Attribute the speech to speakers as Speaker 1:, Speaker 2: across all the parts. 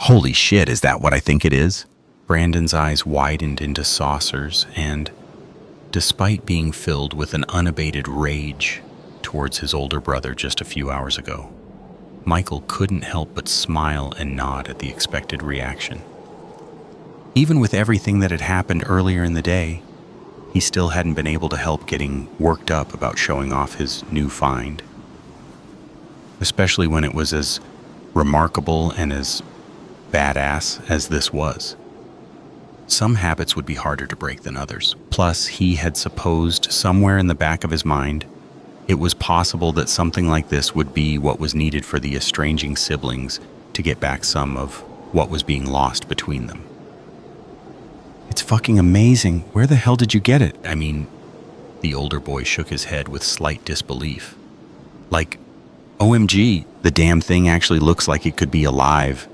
Speaker 1: Holy shit, is that what I think it is? Brandon's eyes widened into saucers, and despite being filled with an unabated rage towards his older brother just a few hours ago, Michael couldn't help but smile and nod at the expected reaction. Even with everything that had happened earlier in the day, he still hadn't been able to help getting worked up about showing off his new find, especially when it was as remarkable and as badass as this was. Some habits would be harder to break than others. Plus, he had supposed somewhere in the back of his mind it was possible that something like this would be what was needed for the estranging siblings to get back some of what was being lost between them. It's fucking amazing. Where the hell did you get it? I mean, the older boy shook his head with slight disbelief. Like, OMG, the damn thing actually looks like it could be alive.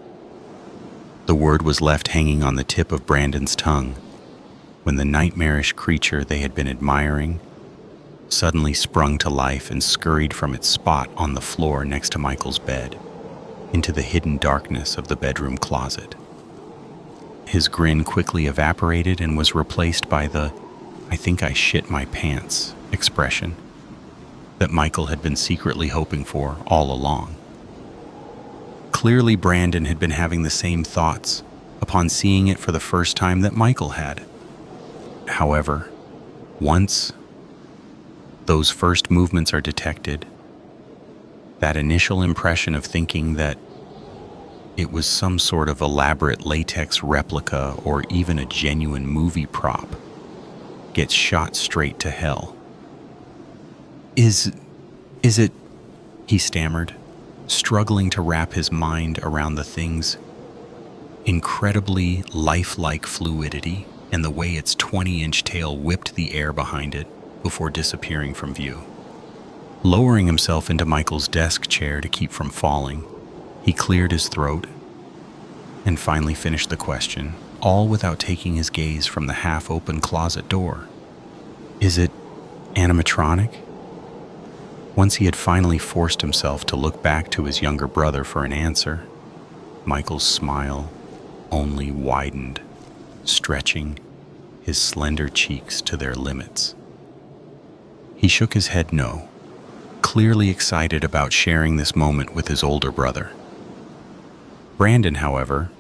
Speaker 1: The word was left hanging on the tip of Brandon's tongue when the nightmarish creature they had been admiring suddenly sprung to life and scurried from its spot on the floor next to Michael's bed into the hidden darkness of the bedroom closet. His grin quickly evaporated and was replaced by the "I think I shit my pants" expression that Michael had been secretly hoping for all along. Clearly, Brandon had been having the same thoughts upon seeing it for the first time that Michael had. However, once those first movements are detected, that initial impression of thinking that it was some sort of elaborate latex replica or even a genuine movie prop gets shot straight to hell. Is it, he stammered, struggling to wrap his mind around the thing's incredibly lifelike fluidity and the way its 20-inch tail whipped the air behind it before disappearing from view. Lowering himself into Michael's desk chair to keep from falling, he cleared his throat and finally finished the question, all without taking his gaze from the half-open closet door. Is it animatronic? Once he had finally forced himself to look back to his younger brother for an answer, Michael's smile only widened, stretching his slender cheeks to their limits. He shook his head no, clearly excited about sharing this moment with his older brother. Brandon, however,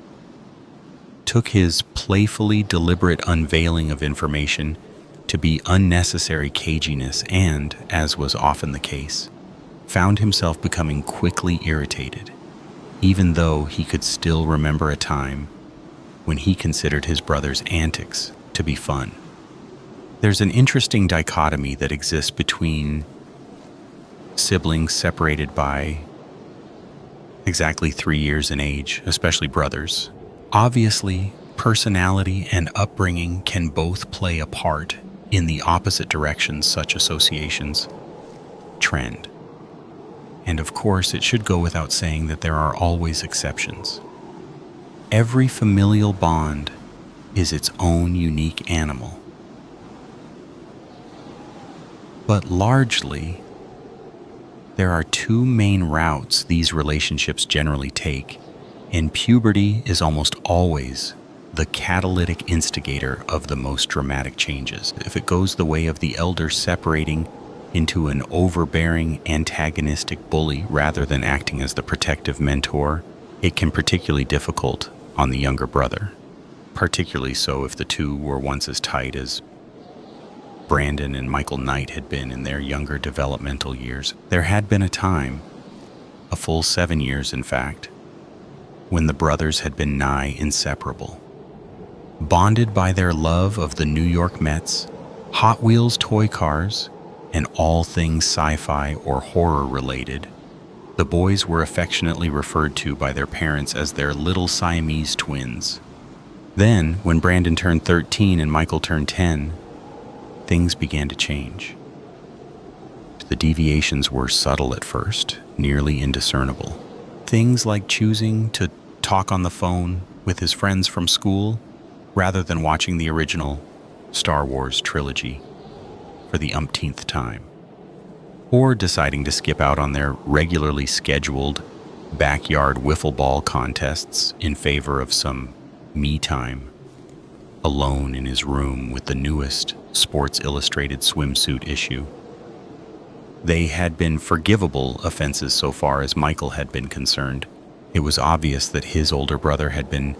Speaker 1: took his playfully deliberate unveiling of information to be unnecessary caginess and, as was often the case, found himself becoming quickly irritated, even though he could still remember a time when he considered his brother's antics to be fun. There's an interesting dichotomy that exists between siblings separated by exactly 3 years in age, especially brothers. Obviously, personality and upbringing can both play a part in the opposite directions such associations trend. And of course, it should go without saying that there are always exceptions. Every familial bond is its own unique animal. But largely, there are two main routes these relationships generally take, and puberty is almost always the catalytic instigator of the most dramatic changes. If it goes the way of the elder separating into an overbearing, antagonistic bully rather than acting as the protective mentor, it can particularly difficult on the younger brother, particularly so if the two were once as tight as Brandon and Michael Knight had been in their younger developmental years. There had been a time, a full 7 years in fact, when the brothers had been nigh inseparable. Bonded by their love of the New York Mets, Hot Wheels toy cars, and all things sci-fi or horror related, the boys were affectionately referred to by their parents as their little Siamese twins. Then, when Brandon turned 13 and Michael turned 10, things began to change. The deviations were subtle at first, nearly indiscernible. Things like choosing to talk on the phone with his friends from school rather than watching the original Star Wars trilogy for the umpteenth time, or deciding to skip out on their regularly scheduled backyard wiffle ball contests in favor of some me time, alone in his room with the newest Sports Illustrated swimsuit issue. They had been forgivable offenses so far as Michael had been concerned. It was obvious that his older brother had been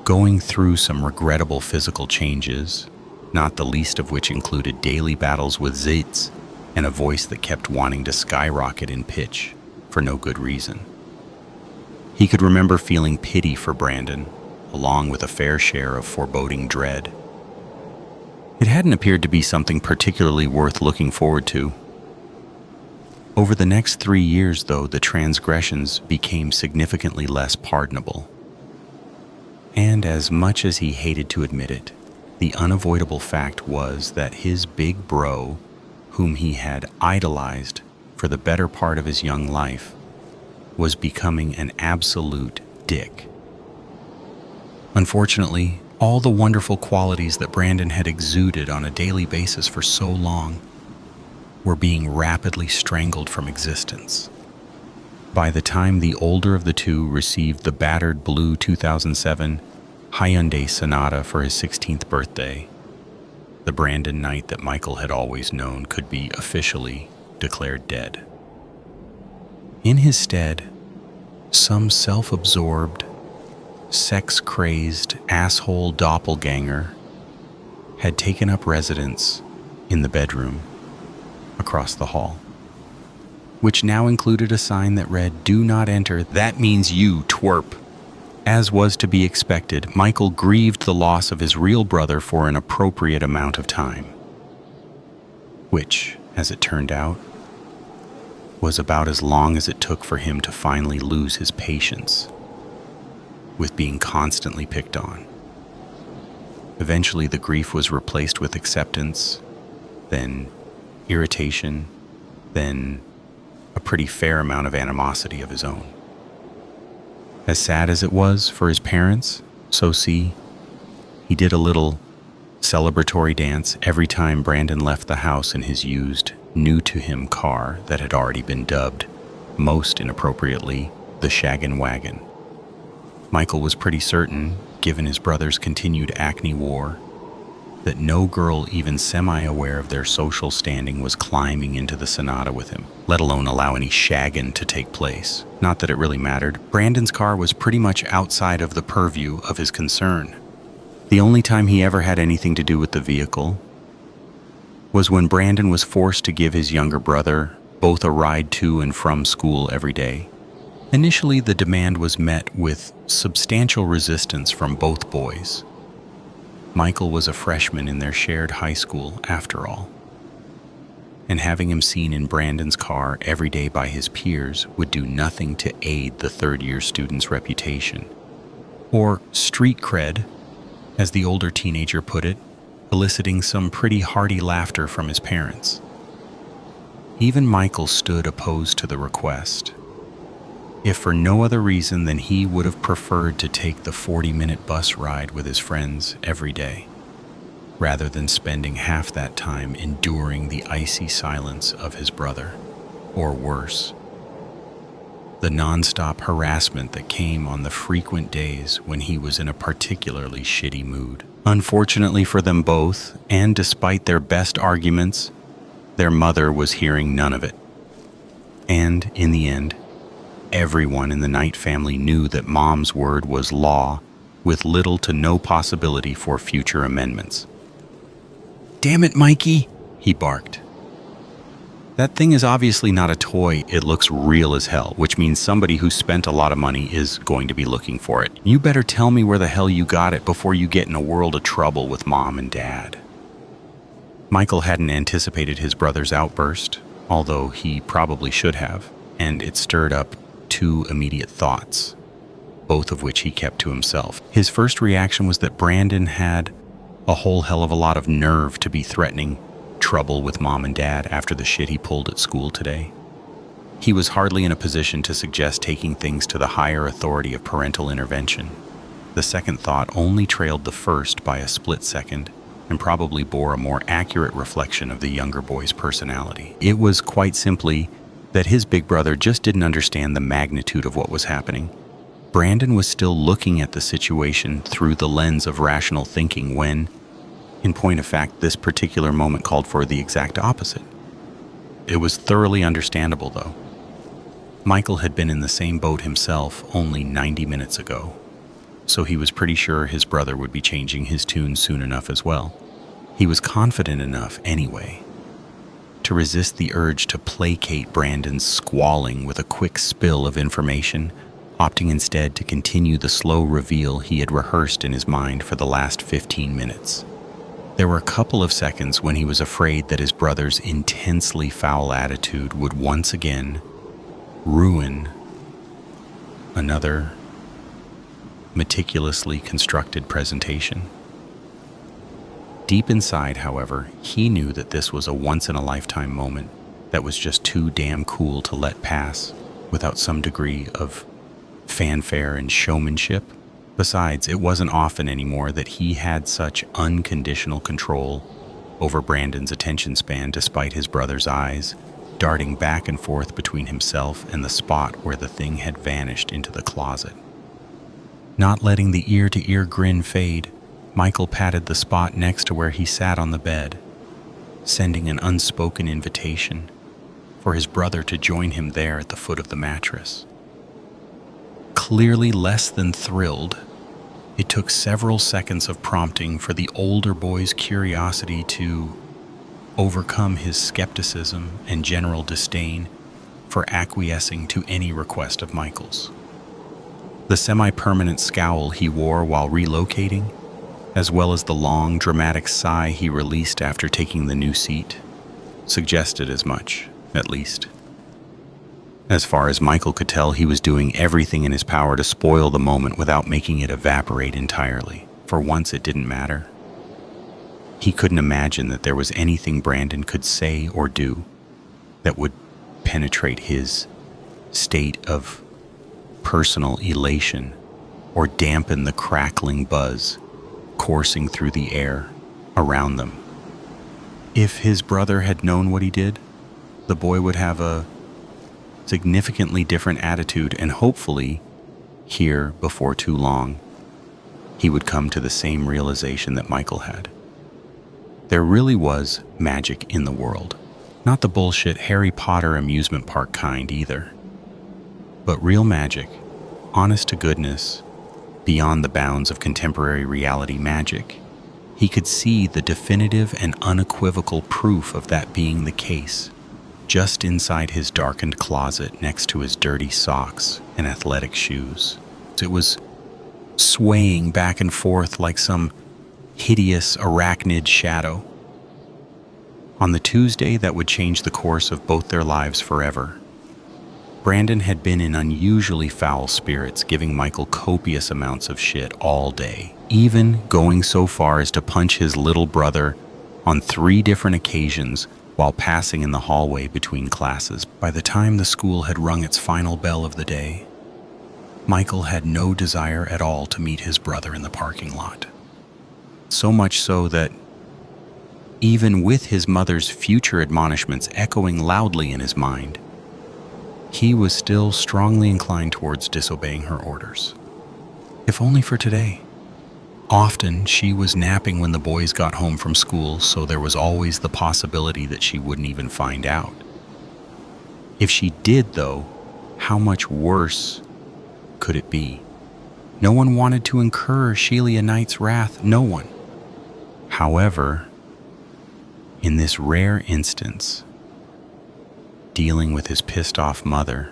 Speaker 1: going through some regrettable physical changes, not the least of which included daily battles with zits and a voice that kept wanting to skyrocket in pitch for no good reason. He could remember feeling pity for Brandon, along with a fair share of foreboding dread. It hadn't appeared to be something particularly worth looking forward to. Over the next 3 years, though, the transgressions became significantly less pardonable. And as much as he hated to admit it, the unavoidable fact was that his big bro, whom he had idolized for the better part of his young life, was becoming an absolute dick. Unfortunately, all the wonderful qualities that Brandon had exuded on a daily basis for so long were being rapidly strangled from existence. By the time the older of the two received the battered blue 2007 Hyundai Sonata for his 16th birthday, the Brandon Knight that Michael had always known could be officially declared dead. In his stead, some self-absorbed, sex-crazed asshole doppelganger had taken up residence in the bedroom across the hall, which now included a sign that read, "Do not enter, that means you, twerp." As was to be expected, Michael grieved the loss of his real brother for an appropriate amount of time, which, as it turned out, was about as long as it took for him to finally lose his patience with being constantly picked on. Eventually, the grief was replaced with acceptance, then irritation, then a pretty fair amount of animosity of his own. As sad as it was for his parents, so see, he did a little celebratory dance every time Brandon left the house in his used, new-to-him car that had already been dubbed, most inappropriately, the Shaggin' Wagon. Michael was pretty certain, given his brother's continued acne war, that no girl even semi-aware of their social standing was climbing into the Sonata with him, let alone allow any shaggin' to take place. Not that it really mattered. Brandon's car was pretty much outside of the purview of his concern. The only time he ever had anything to do with the vehicle was when Brandon was forced to give his younger brother both a ride to and from school every day. Initially, the demand was met with substantial resistance from both boys. Michael was a freshman in their shared high school, after all, and having him seen in Brandon's car every day by his peers would do nothing to aid the third-year student's reputation, or street cred, as the older teenager put it, eliciting some pretty hearty laughter from his parents. Even Michael stood opposed to the request, if for no other reason than he would have preferred to take the 40-minute bus ride with his friends every day, rather than spending half that time enduring the icy silence of his brother, or worse, the nonstop harassment that came on the frequent days when he was in a particularly shitty mood. Unfortunately for them both, and despite their best arguments, their mother was hearing none of it. And, in the end, everyone in the Knight family knew that Mom's word was law, with little to no possibility for future amendments. "Damn it, Mikey," he barked. "That thing is obviously not a toy. It looks real as hell, which means somebody who spent a lot of money is going to be looking for it. You better tell me where the hell you got it before you get in a world of trouble with Mom and Dad." Michael hadn't anticipated his brother's outburst, although he probably should have, and it stirred up two immediate thoughts, both of which he kept to himself. His first reaction was that Brandon had a whole hell of a lot of nerve to be threatening trouble with Mom and Dad after the shit he pulled at school today. He was hardly in a position to suggest taking things to the higher authority of parental intervention. The second thought only trailed the first by a split second and probably bore a more accurate reflection of the younger boy's personality. It was quite simply that his big brother just didn't understand the magnitude of what was happening. Brandon was still looking at the situation through the lens of rational thinking when, in point of fact, this particular moment called for the exact opposite. It was thoroughly understandable, though. Michael had been in the same boat himself only 90 minutes ago, so he was pretty sure his brother would be changing his tune soon enough as well. He was confident enough, anyway, to resist the urge to placate Brandon's squalling with a quick spill of information, opting instead to continue the slow reveal he had rehearsed in his mind for the last 15 minutes. There were a couple of seconds when he was afraid that his brother's intensely foul attitude would once again ruin another meticulously constructed presentation. Deep inside, however, he knew that this was a once-in-a-lifetime moment that was just too damn cool to let pass without some degree of fanfare and showmanship. Besides, it wasn't often anymore that he had such unconditional control over Brandon's attention span, despite his brother's eyes darting back and forth between himself and the spot where the thing had vanished into the closet. Not letting the ear-to-ear grin fade, Michael patted the spot next to where he sat on the bed, sending an unspoken invitation for his brother to join him there at the foot of the mattress. Clearly less than thrilled, it took several seconds of prompting for the older boy's curiosity to overcome his skepticism and general disdain for acquiescing to any request of Michael's. The semi-permanent scowl he wore while relocating, as well as the long, dramatic sigh he released after taking the new seat, suggested as much, at least. As far as Michael could tell, he was doing everything in his power to spoil the moment without making it evaporate entirely. For once, it didn't matter. He couldn't imagine that there was anything Brandon could say or do that would penetrate his state of personal elation or dampen the crackling buzz coursing through the air around them. If his brother had known what he did, the boy would have a significantly different attitude, and hopefully, here before too long, he would come to the same realization that Michael had. There really was magic in the world. Not the bullshit Harry Potter amusement park kind either, but real magic, honest to goodness, beyond the bounds of contemporary reality magic. He could see the definitive and unequivocal proof of that being the case, just inside his darkened closet next to his dirty socks and athletic shoes. It was swaying back and forth like some hideous arachnid shadow. On the Tuesday that would change the course of both their lives forever, Brandon had been in unusually foul spirits, giving Michael copious amounts of shit all day, even going so far as to punch his little brother on 3 different occasions while passing in the hallway between classes. By the time the school had rung its final bell of the day, Michael had no desire at all to meet his brother in the parking lot. So much so that, even with his mother's future admonishments echoing loudly in his mind, he was still strongly inclined towards disobeying her orders. If only for today. Often, she was napping when the boys got home from school, so there was always the possibility that she wouldn't even find out. If she did, though, how much worse could it be? No one wanted to incur Shelia Knight's wrath, no one. However, in this rare instance, dealing with his pissed-off mother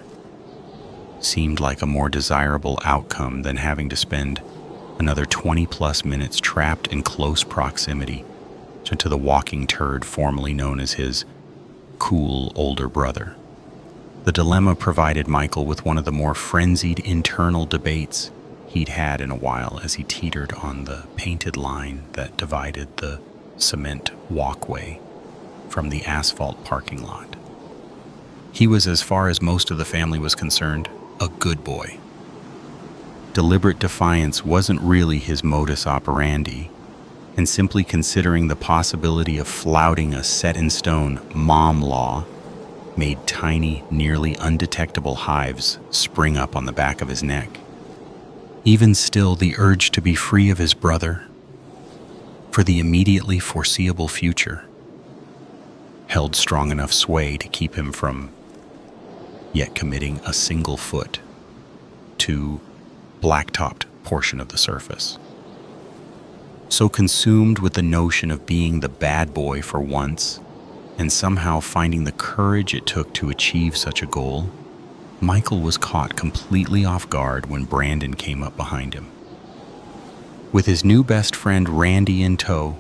Speaker 1: seemed like a more desirable outcome than having to spend another 20-plus minutes trapped in close proximity to the walking turd formerly known as his cool older brother. The dilemma provided Michael with one of the more frenzied internal debates he'd had in a while as he teetered on the painted line that divided the cement walkway from the asphalt parking lot. He was, as far as most of the family was concerned, a good boy. Deliberate defiance wasn't really his modus operandi, and simply considering the possibility of flouting a set-in-stone mom law made tiny, nearly undetectable hives spring up on the back of his neck. Even still, the urge to be free of his brother for the immediately foreseeable future held strong enough sway to keep him from yet committing a single foot to black-topped portion of the surface. So consumed with the notion of being the bad boy for once, and somehow finding the courage it took to achieve such a goal, Michael was caught completely off guard when Brandon came up behind him. With his new best friend Randy in tow,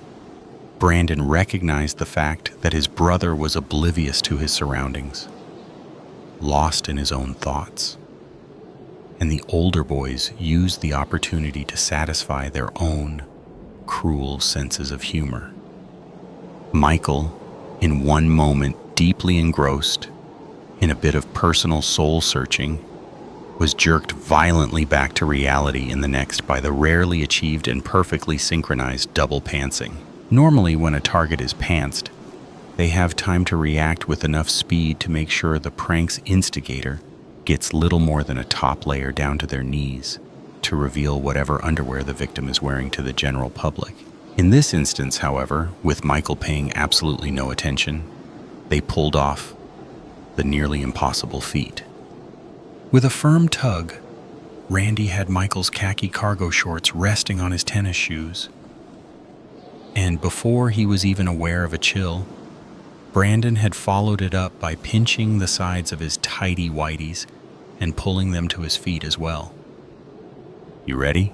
Speaker 1: Brandon recognized the fact that his brother was oblivious to his surroundings, lost in his own thoughts, and the older boys used the opportunity to satisfy their own cruel senses of humor. Michael, in one moment deeply engrossed in a bit of personal soul-searching, was jerked violently back to reality in the next by the rarely achieved and perfectly synchronized double pantsing. Normally, when a target is pantsed, they have time to react with enough speed to make sure the prank's instigator gets little more than a top layer down to their knees to reveal whatever underwear the victim is wearing to the general public. In this instance, however, with Michael paying absolutely no attention, they pulled off the nearly impossible feat. With a firm tug, Randy had Michael's khaki cargo shorts resting on his tennis shoes. And before he was even aware of a chill, Brandon had followed it up by pinching the sides of his tidy whities and pulling them to his feet as well. "You ready?"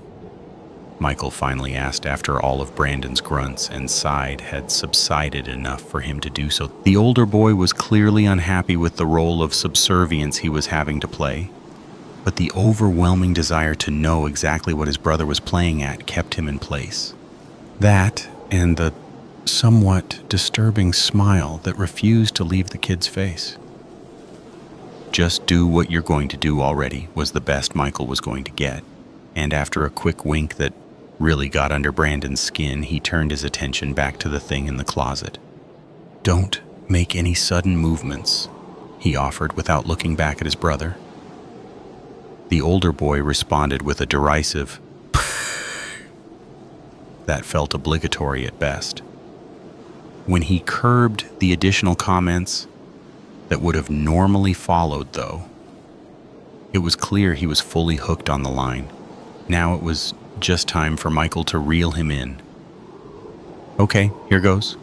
Speaker 1: Michael finally asked after all of Brandon's grunts and sighed had subsided enough for him to do so. The older boy was clearly unhappy with the role of subservience he was having to play, but the overwhelming desire to know exactly what his brother was playing at kept him in place. That, and the somewhat disturbing smile that refused to leave the kid's face. "Just do what you're going to do already," was the best Michael was going to get, and after a quick wink that really got under Brandon's skin, he turned his attention back to the thing in the closet. "Don't make any sudden movements," he offered without looking back at his brother. The older boy responded with a derisive that felt obligatory at best. When he curbed the additional comments that would have normally followed, though, it was clear he was fully hooked on the line. Now it was just time for Michael to reel him in. "Okay, here goes."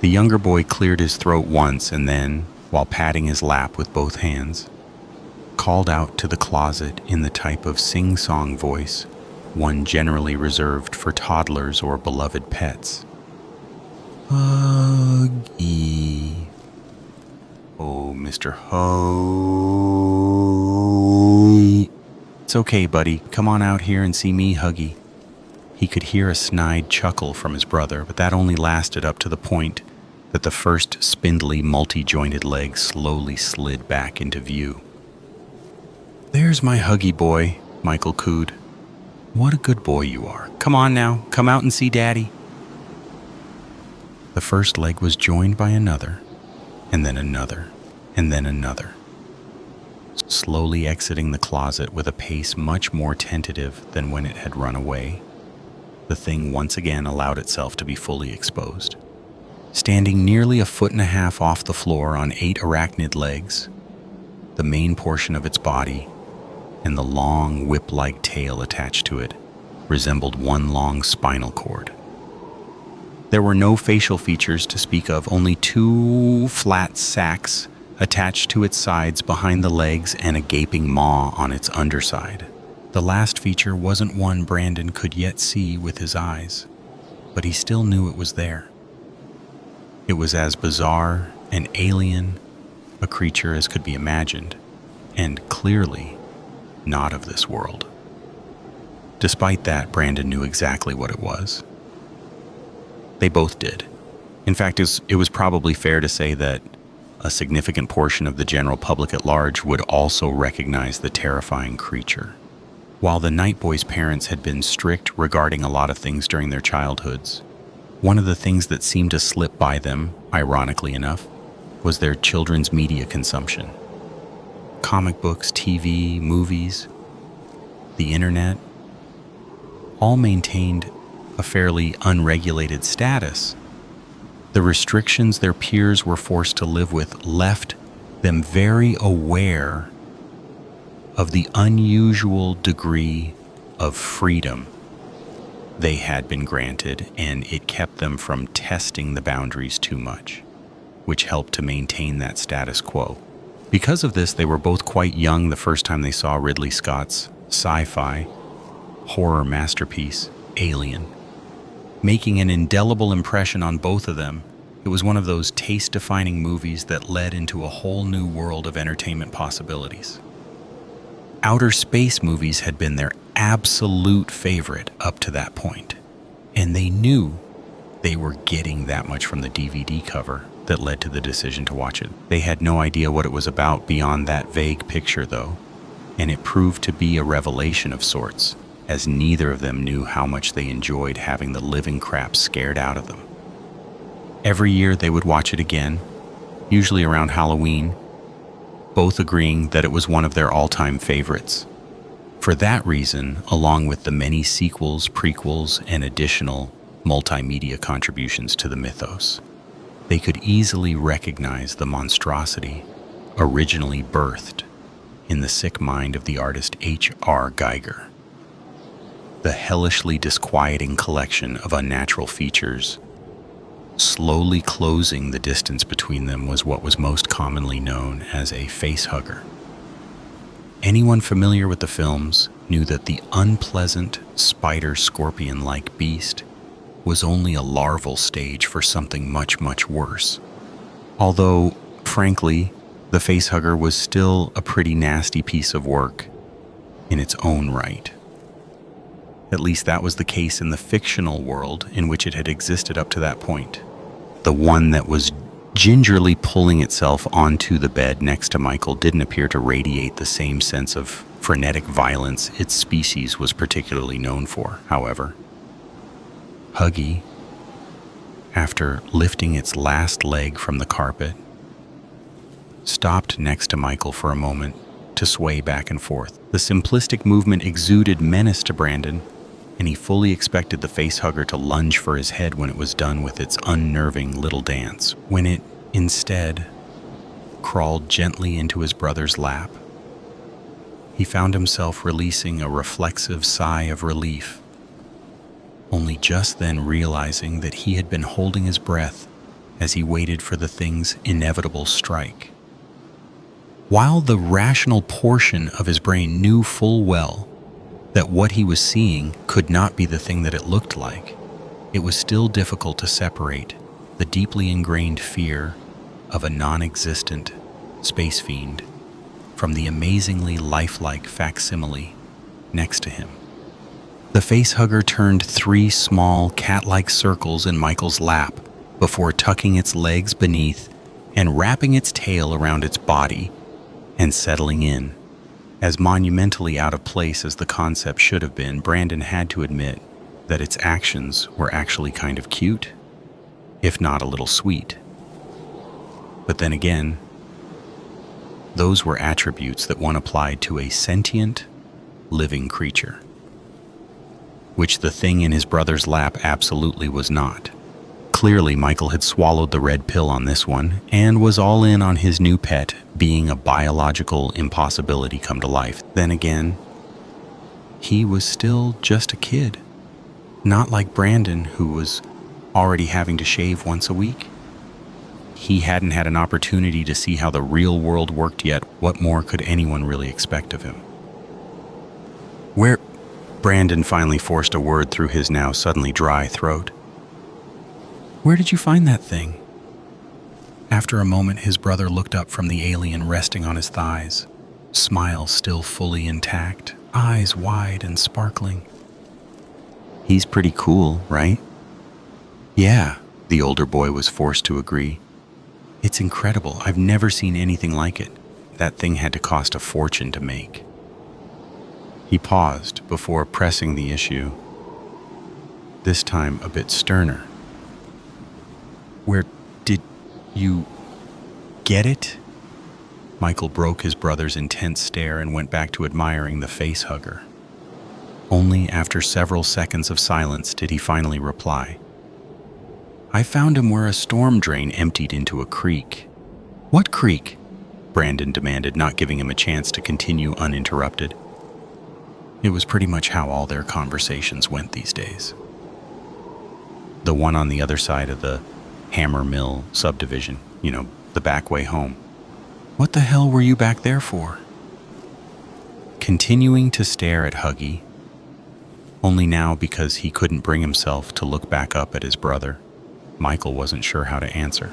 Speaker 1: The younger boy cleared his throat once and then, while patting his lap with both hands, called out to the closet in the type of sing-song voice one generally reserved for toddlers or beloved pets. "Huggy. Oh, Mr. Ho. It's okay, buddy. Come on out here and see me, Huggy." He could hear a snide chuckle from his brother, but that only lasted up to the point that the first spindly, multi-jointed leg slowly slid back into view. "There's my Huggy boy," Michael cooed. "What a good boy you are. Come on now, come out and see Daddy." The first leg was joined by another, and then another, and then another, slowly exiting the closet with a pace much more tentative than when it had run away. The thing once again allowed itself to be fully exposed. Standing nearly a foot and a half off the floor on 8 arachnid legs, the main portion of its body and the long whip-like tail attached to it resembled one long spinal cord. There were no facial features to speak of, only 2 flat sacs attached to its sides behind the legs and a gaping maw on its underside. The last feature wasn't one Brandon could yet see with his eyes, but he still knew it was there. It was as bizarre and alien a creature as could be imagined, and clearly not of this world. Despite that, Brandon knew exactly what it was. They both did. In fact, it was probably fair to say that a significant portion of the general public at large would also recognize the terrifying creature. While the Night Boy's parents had been strict regarding a lot of things during their childhoods, one of the things that seemed to slip by them, ironically enough, was their children's media consumption. Comic books, TV, movies, the internet, all maintained a fairly unregulated status. The restrictions their peers were forced to live with left them very aware of the unusual degree of freedom they had been granted, and it kept them from testing the boundaries too much, which helped to maintain that status quo. Because of this, they were both quite young the first time they saw Ridley Scott's sci-fi horror masterpiece, Alien, making an indelible impression on both of them. It was one of those taste-defining movies that led into a whole new world of entertainment possibilities. Outer space movies had been their absolute favorite up to that point, and they knew they were getting that much from the DVD cover that led to the decision to watch it. They had no idea what it was about beyond that vague picture, though, and it proved to be a revelation of sorts, as neither of them knew how much they enjoyed having the living crap scared out of them. Every year they would watch it again, usually around Halloween, both agreeing that it was one of their all-time favorites. For that reason, along with the many sequels, prequels, and additional multimedia contributions to the mythos, they could easily recognize the monstrosity originally birthed in the sick mind of the artist H.R. Geiger. The hellishly disquieting collection of unnatural features slowly closing the distance between them was what was most commonly known as a facehugger. Anyone familiar with the films knew that the unpleasant spider-scorpion-like beast was only a larval stage for something much, much worse. Although, frankly, the facehugger was still a pretty nasty piece of work in its own right. At least that was the case in the fictional world in which it had existed up to that point. The one that was gingerly pulling itself onto the bed next to Michael didn't appear to radiate the same sense of frenetic violence its species was particularly known for, however. Huggy, after lifting its last leg from the carpet, stopped next to Michael for a moment to sway back and forth. The simplistic movement exuded menace to Brandon, and he fully expected the facehugger to lunge for his head when it was done with its unnerving little dance. When it, instead, crawled gently into his brother's lap, he found himself releasing a reflexive sigh of relief, only just then realizing that he had been holding his breath as he waited for the thing's inevitable strike. While the rational portion of his brain knew full well that what he was seeing could not be the thing that it looked like, it was still difficult to separate the deeply ingrained fear of a non-existent space fiend from the amazingly lifelike facsimile next to him. The facehugger turned 3 small cat-like circles in Michael's lap before tucking its legs beneath and wrapping its tail around its body and settling in. As monumentally out of place as the concept should have been, Brandon had to admit that its actions were actually kind of cute, if not a little sweet. But then again, those were attributes that one applied to a sentient, living creature, which the thing in his brother's lap absolutely was not. Clearly, Michael had swallowed the red pill on this one and was all in on his new pet being a biological impossibility come to life. Then again, he was still just a kid, not like Brandon, who was already having to shave once a week. He hadn't had an opportunity to see how the real world worked yet. What more could anyone really expect of him? Brandon finally forced a word through his now suddenly dry throat. Where did you find that thing? After a moment, his brother looked up from the alien resting on his thighs, smile still fully intact, eyes wide and sparkling. He's pretty cool, right? Yeah, the older boy was forced to agree. It's incredible. I've never seen anything like it. That thing had to cost a fortune to make. He paused before pressing the issue, this time a bit sterner. Where did you Get it? Michael broke his brother's intense stare and went back to admiring the facehugger. Only after several seconds of silence did he finally reply. I found him where a storm drain emptied into a creek. What creek? Brandon demanded, not giving him a chance to continue uninterrupted. It was pretty much how all their conversations went these days. The one on the other side of the Hammer Mill subdivision, the back way home. What the hell were you back there for? Continuing to stare at Huggy, only now because he couldn't bring himself to look back up at his brother, Michael wasn't sure how to answer.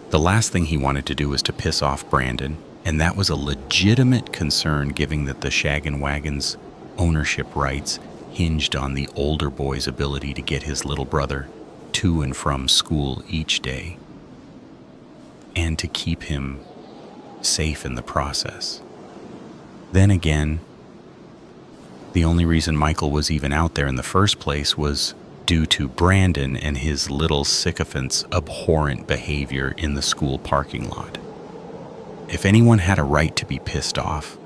Speaker 1: The last thing he wanted to do was to piss off Brandon, and that was a legitimate concern given that the Shaggin' Wagon's ownership rights hinged on the older boy's ability to get his little brother to and from school each day, and to keep him safe in the process. Then again, the only reason Michael was even out there in the first place was due to Brandon and his little sycophant's abhorrent behavior in the school parking lot. If anyone had a right to be pissed off,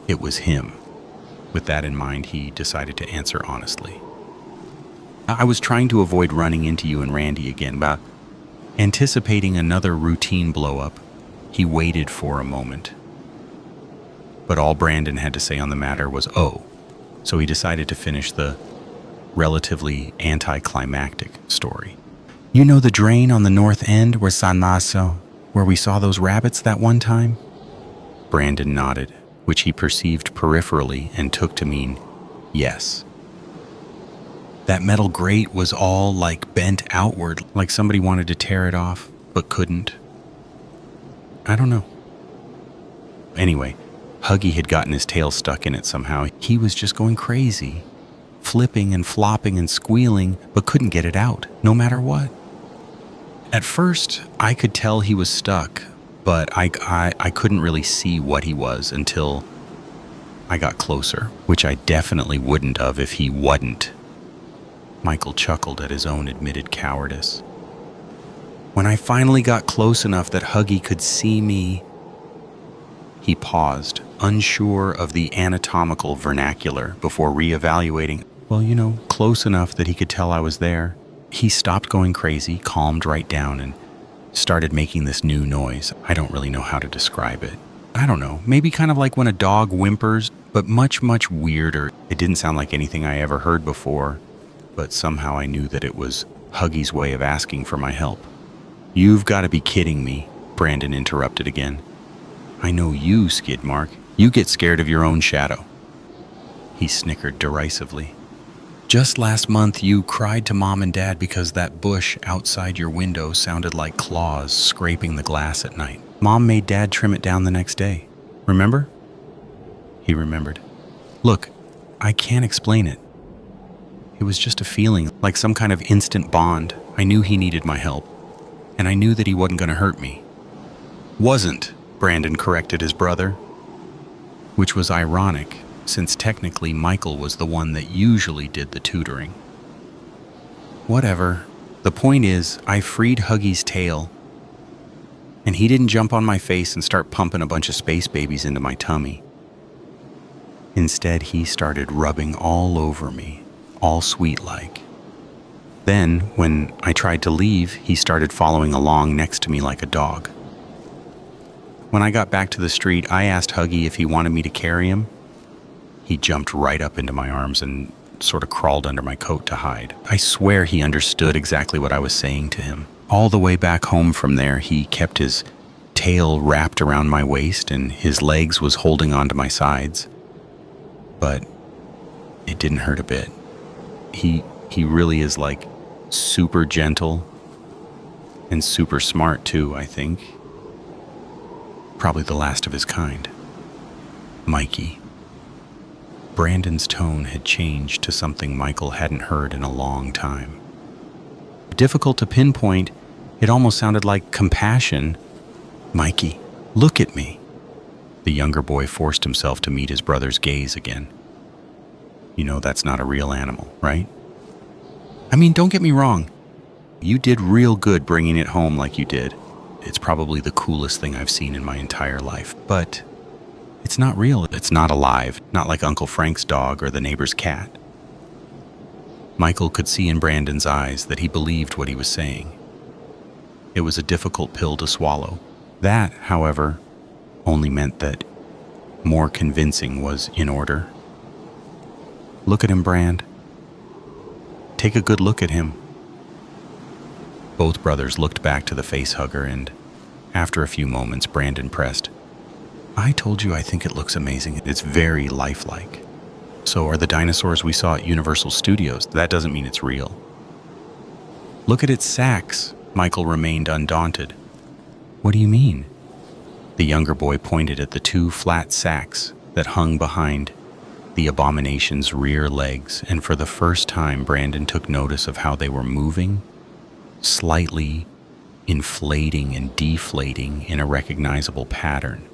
Speaker 1: it was him. With that in mind, he decided to answer honestly. I was trying to avoid running into you and Randy again, but anticipating another routine blow-up, he waited for a moment. But all Brandon had to say on the matter was, "Oh," so he decided to finish the relatively anticlimactic story. You know the drain on the north end where San Maso, where we saw those rabbits that one time? Brandon nodded, which he perceived peripherally and took to mean yes. That metal grate was all bent outward, like somebody wanted to tear it off, but couldn't. I don't know. Anyway, Huggy had gotten his tail stuck in it somehow. He was just going crazy, flipping and flopping and squealing, but couldn't get it out, no matter what. At first, I could tell he was stuck, but I couldn't really see what he was until I got closer, which I definitely wouldn't have if he wasn't. Michael chuckled at his own admitted cowardice. When I finally got close enough that Huggy could see me, he paused, unsure of the anatomical vernacular, before reevaluating. Well, close enough that he could tell I was there. He stopped going crazy, calmed right down, and started making this new noise. I don't really know how to describe it. I don't know, maybe kind of like when a dog whimpers, but much, much weirder. It didn't sound like anything I ever heard before, but somehow I knew that it was Huggy's way of asking for my help. You've got to be kidding me, Brandon interrupted again. I know you, Skidmark. You get scared of your own shadow. He snickered derisively. Just last month you cried to Mom and Dad because that bush outside your window sounded like claws scraping the glass at night. Mom made Dad trim it down the next day. Remember? He remembered. Look, I can't explain it. It was just a feeling, like some kind of instant bond. I knew he needed my help, and I knew that he wasn't going to hurt me. Wasn't, Brandon corrected his brother, which was ironic, since technically Michael was the one that usually did the tutoring. Whatever. The point is, I freed Huggy's tail, and he didn't jump on my face and start pumping a bunch of space babies into my tummy. Instead, he started rubbing all over me, all sweet-like. Then, when I tried to leave, he started following along next to me like a dog. When I got back to the street, I asked Huggy if he wanted me to carry him. He jumped right up into my arms and sort of crawled under my coat to hide. I swear he understood exactly what I was saying to him. All the way back home from there, he kept his tail wrapped around my waist and his legs was holding onto my sides. But it didn't hurt a bit. He really is super gentle and super smart too, I think. Probably the last of his kind. Mikey. Brandon's tone had changed to something Michael hadn't heard in a long time. Difficult to pinpoint, it almost sounded like compassion. Mikey, look at me. The younger boy forced himself to meet his brother's gaze again. You know that's not a real animal, right? I mean, don't get me wrong. You did real good bringing it home like you did. it's probably the coolest thing I've seen in my entire life. But it's not real. It's not alive, not like Uncle Frank's dog or the neighbor's cat. Michael could see in Brandon's eyes that he believed what he was saying. It was a difficult pill to swallow. That, however, only meant that more convincing was in order. Look at him, Brand. Take a good look at him. Both brothers looked back to the facehugger, and after a few moments, Brandon pressed, I told you I think it looks amazing. It's very lifelike. So are the dinosaurs we saw at Universal Studios. That doesn't mean it's real. Look at its sacks. Michael remained undaunted. What do you mean? The younger boy pointed at the two flat sacks that hung behind the abomination's rear legs, and for the first time, Brandon took notice of how they were moving, slightly inflating and deflating in a recognizable pattern.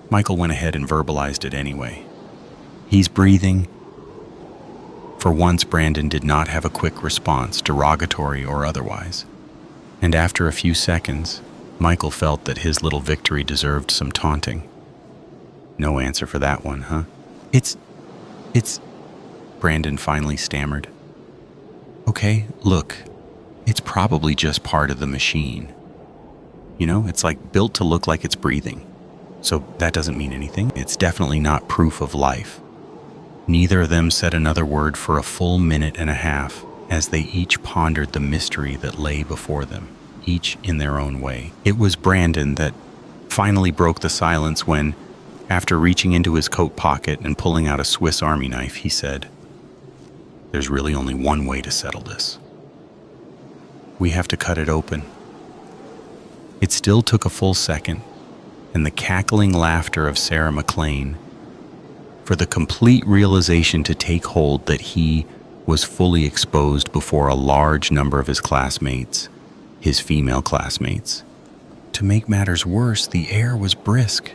Speaker 1: Michael went ahead and verbalized it anyway. He's breathing. For once, Brandon did not have a quick response, derogatory or otherwise. And after a few seconds, Michael felt that his little victory deserved some taunting. No answer for that one, huh? It's... Brandon finally stammered. Okay, look, it's probably just part of the machine. You know, it's like built to look like it's breathing. So that doesn't mean anything. It's definitely not proof of life. Neither of them said another word for a full minute and a half as they each pondered the mystery that lay before them, each in their own way. It was Brandon that finally broke the silence when, after reaching into his coat pocket and pulling out a Swiss Army knife, he said, There's really only one way to settle this. We have to cut it open. It still took a full second, and the cackling laughter of Sarah McLean, for the complete realization to take hold that he was fully exposed before a large number of his classmates, his female classmates. To make matters worse, the air was brisk,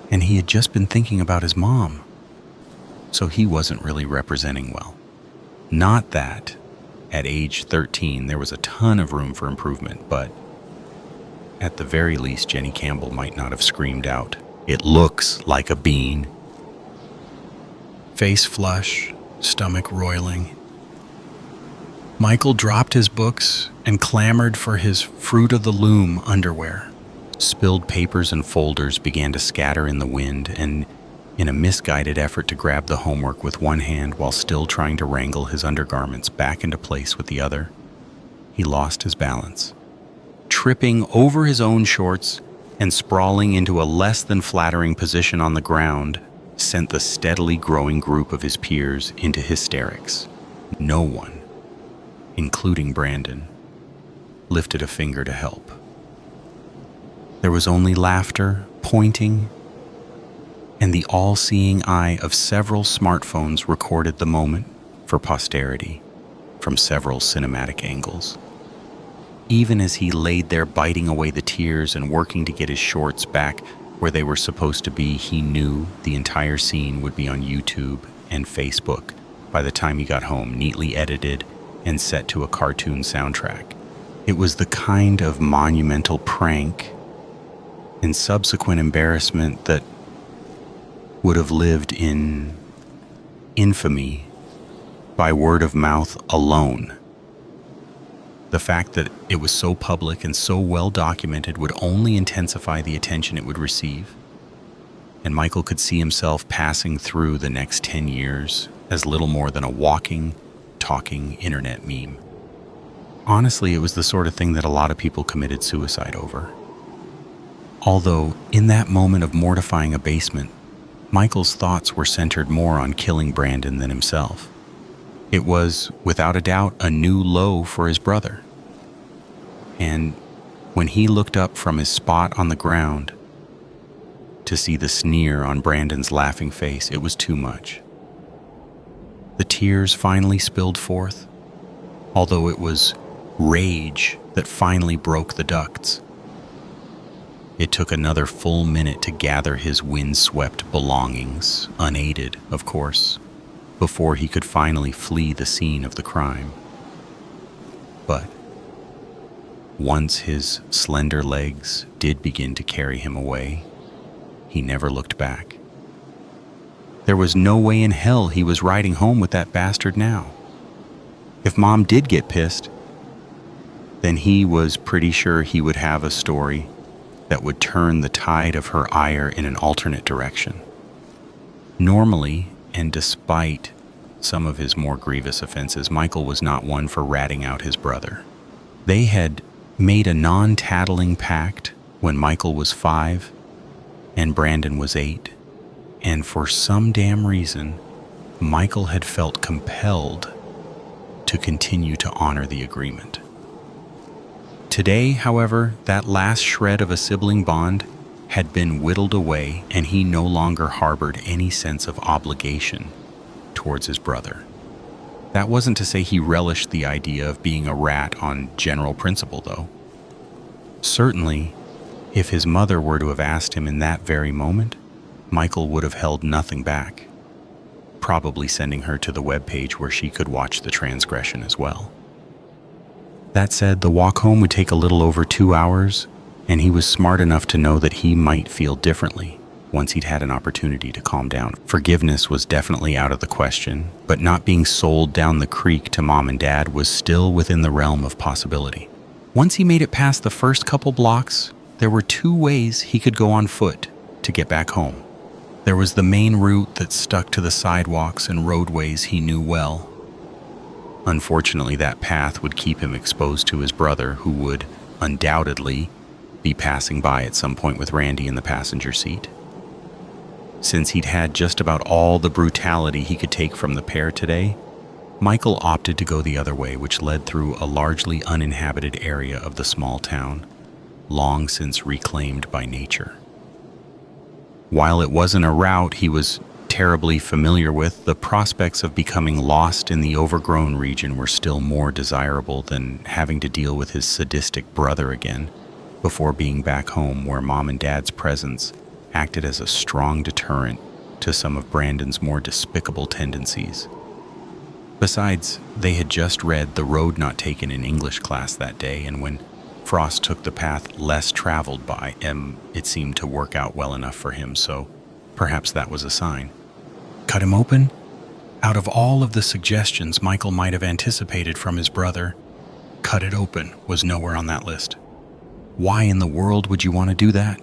Speaker 1: and he had just been thinking about his mom, so he wasn't really representing well. Not that, at age 13, there was a ton of room for improvement, but at the very least, Jenny Campbell might not have screamed out, It looks like a bean. Face flush, stomach roiling. Michael dropped his books and clamored for his Fruit of the Loom underwear. Spilled papers and folders began to scatter in the wind, and in a misguided effort to grab the homework with one hand while still trying to wrangle his undergarments back into place with the other, he lost his balance. Tripping over his own shorts and sprawling into a less than flattering position on the ground sent the steadily growing group of his peers into hysterics. No one, including Brandon, lifted a finger to help. There was only laughter, pointing, and the all-seeing eye of several smartphones recorded the moment for posterity from several cinematic angles. Even as he laid there biting away the tears and working to get his shorts back where they were supposed to be, he knew the entire scene would be on YouTube and Facebook by the time he got home, neatly edited and set to a cartoon soundtrack. It was the kind of monumental prank and subsequent embarrassment that would have lived in infamy by word of mouth alone. The fact that it was so public and so well documented would only intensify the attention it would receive, and Michael could see himself passing through the next 10 years as little more than a walking, talking internet meme. Honestly, it was the sort of thing that a lot of people committed suicide over. Although, in that moment of mortifying abasement, Michael's thoughts were centered more on killing Brandon than himself. It was, without a doubt, a new low for his brother. And when he looked up from his spot on the ground to see the sneer on Brandon's laughing face, it was too much. The tears finally spilled forth, although it was rage that finally broke the ducts. It took another full minute to gather his wind-swept belongings, unaided, of course, before he could finally flee the scene of the crime. But Once his slender legs did begin to carry him away, he never looked back. There was no way in hell he was riding home with that bastard now. If Mom did get pissed, then he was pretty sure he would have a story that would turn the tide of her ire in an alternate direction. Normally, and despite some of his more grievous offenses, Michael was not one for ratting out his brother. They had made a non-tattling pact when Michael was 5 and Brandon was 8, and for some damn reason, Michael had felt compelled to continue to honor the agreement. Today, however, that last shred of a sibling bond had been whittled away, and he no longer harbored any sense of obligation towards his brother. That wasn't to say he relished the idea of being a rat on general principle, though. Certainly, if his mother were to have asked him in that very moment, Michael would have held nothing back, probably sending her to the webpage where she could watch the transgression as well. That said, the walk home would take a little over 2 hours, and he was smart enough to know that he might feel differently once he'd had an opportunity to calm down. Forgiveness was definitely out of the question, but not being sold down the creek to Mom and Dad was still within the realm of possibility. Once he made it past the first couple blocks, there were 2 ways he could go on foot to get back home. There was the main route that stuck to the sidewalks and roadways he knew well. Unfortunately, that path would keep him exposed to his brother, who would undoubtedly be passing by at some point with Randy in the passenger seat. Since he'd had just about all the brutality he could take from the pair today, Michael opted to go the other way, which led through a largely uninhabited area of the small town, long since reclaimed by nature. While it wasn't a route he was terribly familiar with, the prospects of becoming lost in the overgrown region were still more desirable than having to deal with his sadistic brother again before being back home, where Mom and Dad's presence acted as a strong deterrent to some of Brandon's more despicable tendencies. Besides, they had just read The Road Not Taken in English class that day, and when Frost took the path less traveled by him, it seemed to work out well enough for him, so perhaps that was a sign. Cut him open? Out of all of the suggestions Michael might have anticipated from his brother, cut it open was nowhere on that list. Why in the world would you want to do that?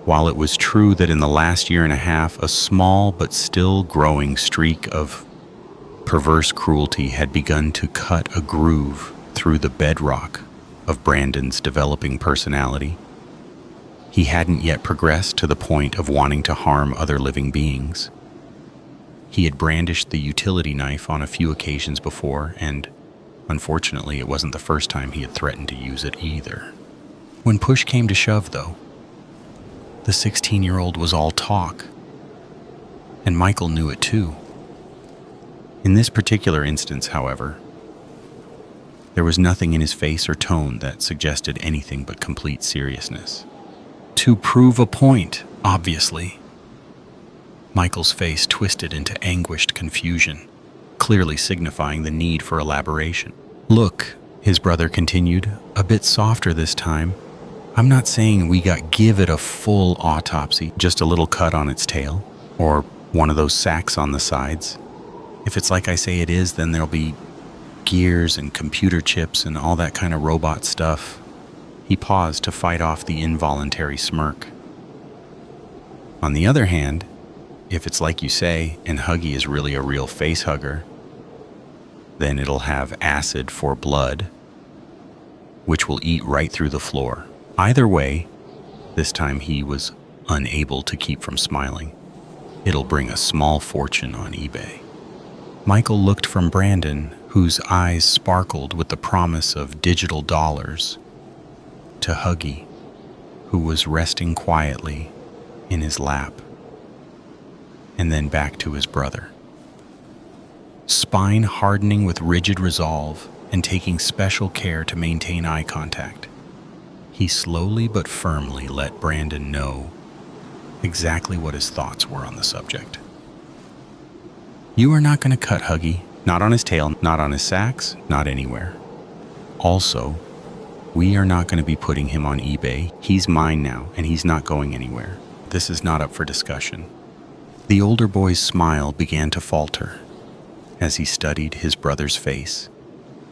Speaker 1: While it was true that in the last year and a half, a small but still growing streak of perverse cruelty had begun to cut a groove through the bedrock of Brandon's developing personality, he hadn't yet progressed to the point of wanting to harm other living beings. He had brandished the utility knife on a few occasions before, and unfortunately it wasn't the first time he had threatened to use it either. When push came to shove, though, the 16-year-old was all talk, and Michael knew it too. In this particular instance, however, there was nothing in his face or tone that suggested anything but complete seriousness. To prove a point, obviously. Michael's face twisted into anguished confusion, clearly signifying the need for elaboration. Look, his brother continued, a bit softer this time. I'm not saying we give it a full autopsy, just a little cut on its tail, or one of those sacks on the sides. If it's like I say it is, then there'll be gears and computer chips and all that kind of robot stuff. He paused to fight off the involuntary smirk. On the other hand, if it's like you say, and Huggy is really a real facehugger, then it'll have acid for blood, which will eat right through the floor. Either way, this time he was unable to keep from smiling. It'll bring a small fortune on eBay. Michael looked from Brandon, whose eyes sparkled with the promise of digital dollars, to Huggy, who was resting quietly in his lap, and then back to his brother. Spine hardening with rigid resolve and taking special care to maintain eye contact, he slowly but firmly let Brandon know exactly what his thoughts were on the subject. You are not going to cut Huggy, not on his tail, not on his sacks, not anywhere. Also, We are not going to be putting him on eBay. He's mine now, and he's not going anywhere. This is not up for discussion." The older boy's smile began to falter as he studied his brother's face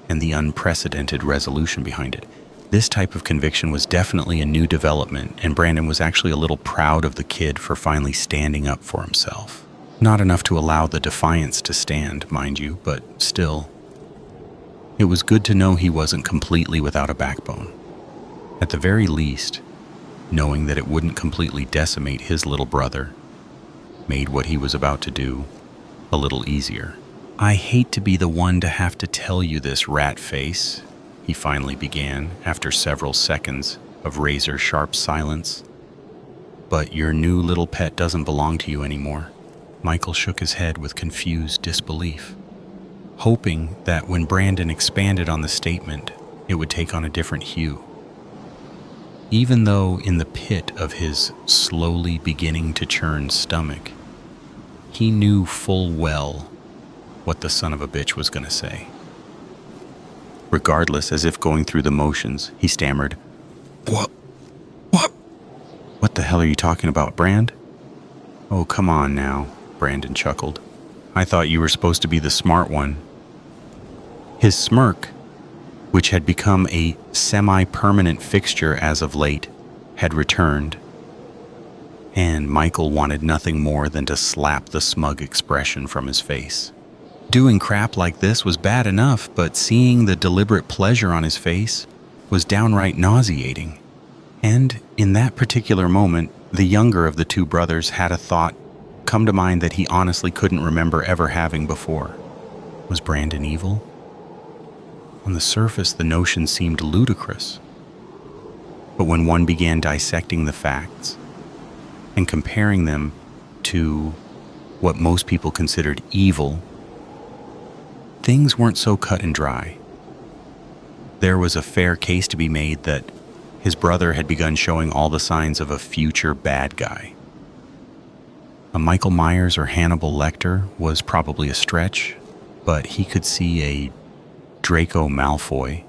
Speaker 1: and the unprecedented resolution behind it. This type of conviction was definitely a new development, and Brandon was actually a little proud of the kid for finally standing up for himself. Not enough to allow the defiance to stand, mind you, but still. It was good to know he wasn't completely without a backbone. At the very least, knowing that it wouldn't completely decimate his little brother made what he was about to do a little easier. "I hate to be the one to have to tell you this, rat face," he finally began after several seconds of razor-sharp silence. "But your new little pet doesn't belong to you anymore." Michael shook his head with confused disbelief, hoping that when Brandon expanded on the statement, it would take on a different hue. Even though in the pit of his slowly beginning to churn stomach, he knew full well what the son of a bitch was going to say. Regardless, as if going through the motions, he stammered, What? What the hell are you talking about, Brand?" "Oh, come on now," Brandon chuckled. "I thought you were supposed to be the smart one." His smirk, which had become a semi-permanent fixture as of late, had returned, and Michael wanted nothing more than to slap the smug expression from his face. Doing crap like this was bad enough, but seeing the deliberate pleasure on his face was downright nauseating. And in that particular moment, the younger of the two brothers had a thought come to mind that he honestly couldn't remember ever having before. Was Brandon evil? On the surface, the notion seemed ludicrous. But when one began dissecting the facts and comparing them to what most people considered evil, things weren't so cut and dry. There was a fair case to be made that his brother had begun showing all the signs of a future bad guy. A Michael Myers or Hannibal Lecter was probably a stretch, but he could see a Draco Malfoy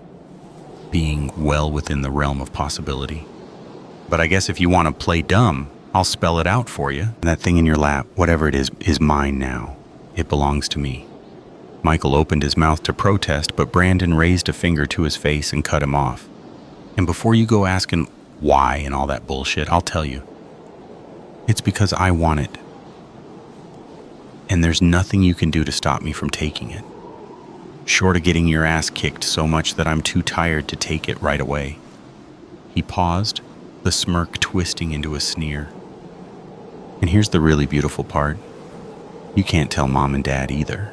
Speaker 1: being well within the realm of possibility. But I guess if you want to play dumb, I'll spell it out for you. That thing in your lap, whatever it is mine now. It belongs to me. Michael opened his mouth to protest, but Brandon raised a finger to his face and cut him off. "And before you go asking why and all that bullshit, I'll tell you. It's because I want it. And there's nothing you can do to stop me from taking it. Short of getting your ass kicked so much that I'm too tired to take it right away." He paused, the smirk twisting into a sneer. "And here's the really beautiful part. You can't tell Mom and Dad either.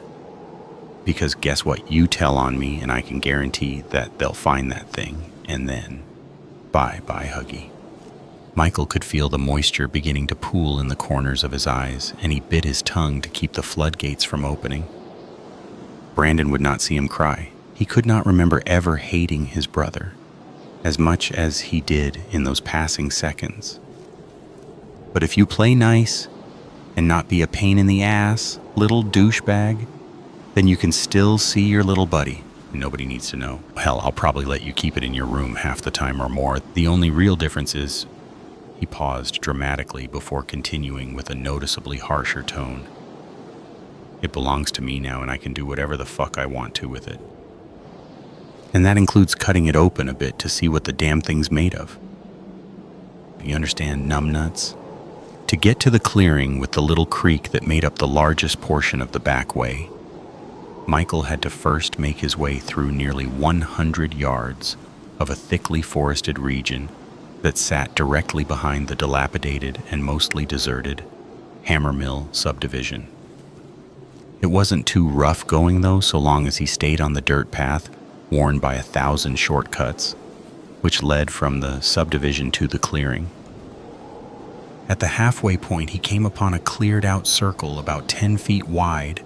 Speaker 1: Because guess what? You tell on me, and I can guarantee that they'll find that thing, and then bye-bye, Huggy." Michael could feel the moisture beginning to pool in the corners of his eyes, and he bit his tongue to keep the floodgates from opening. Brandon would not see him cry. He could not remember ever hating his brother as much as he did in those passing seconds. But if you play nice and not be a pain in the ass, little douchebag, then you can still see your little buddy. Nobody needs to know. Hell, I'll probably let you keep it in your room half the time or more. The only real difference is, he paused dramatically before continuing with a noticeably harsher tone, "It belongs to me now, and I can do whatever the fuck I want to with it. And that includes cutting it open a bit to see what the damn thing's made of. You understand, numbnuts?" To get to the clearing with the little creek that made up the largest portion of the back way, Michael had to first make his way through nearly 100 yards of a thickly forested region that sat directly behind the dilapidated and mostly deserted Hammermill subdivision. It wasn't too rough going, though, so long as he stayed on the dirt path worn by 1,000 shortcuts, which led from the subdivision to the clearing. At the halfway point, he came upon a cleared-out circle about 10 feet wide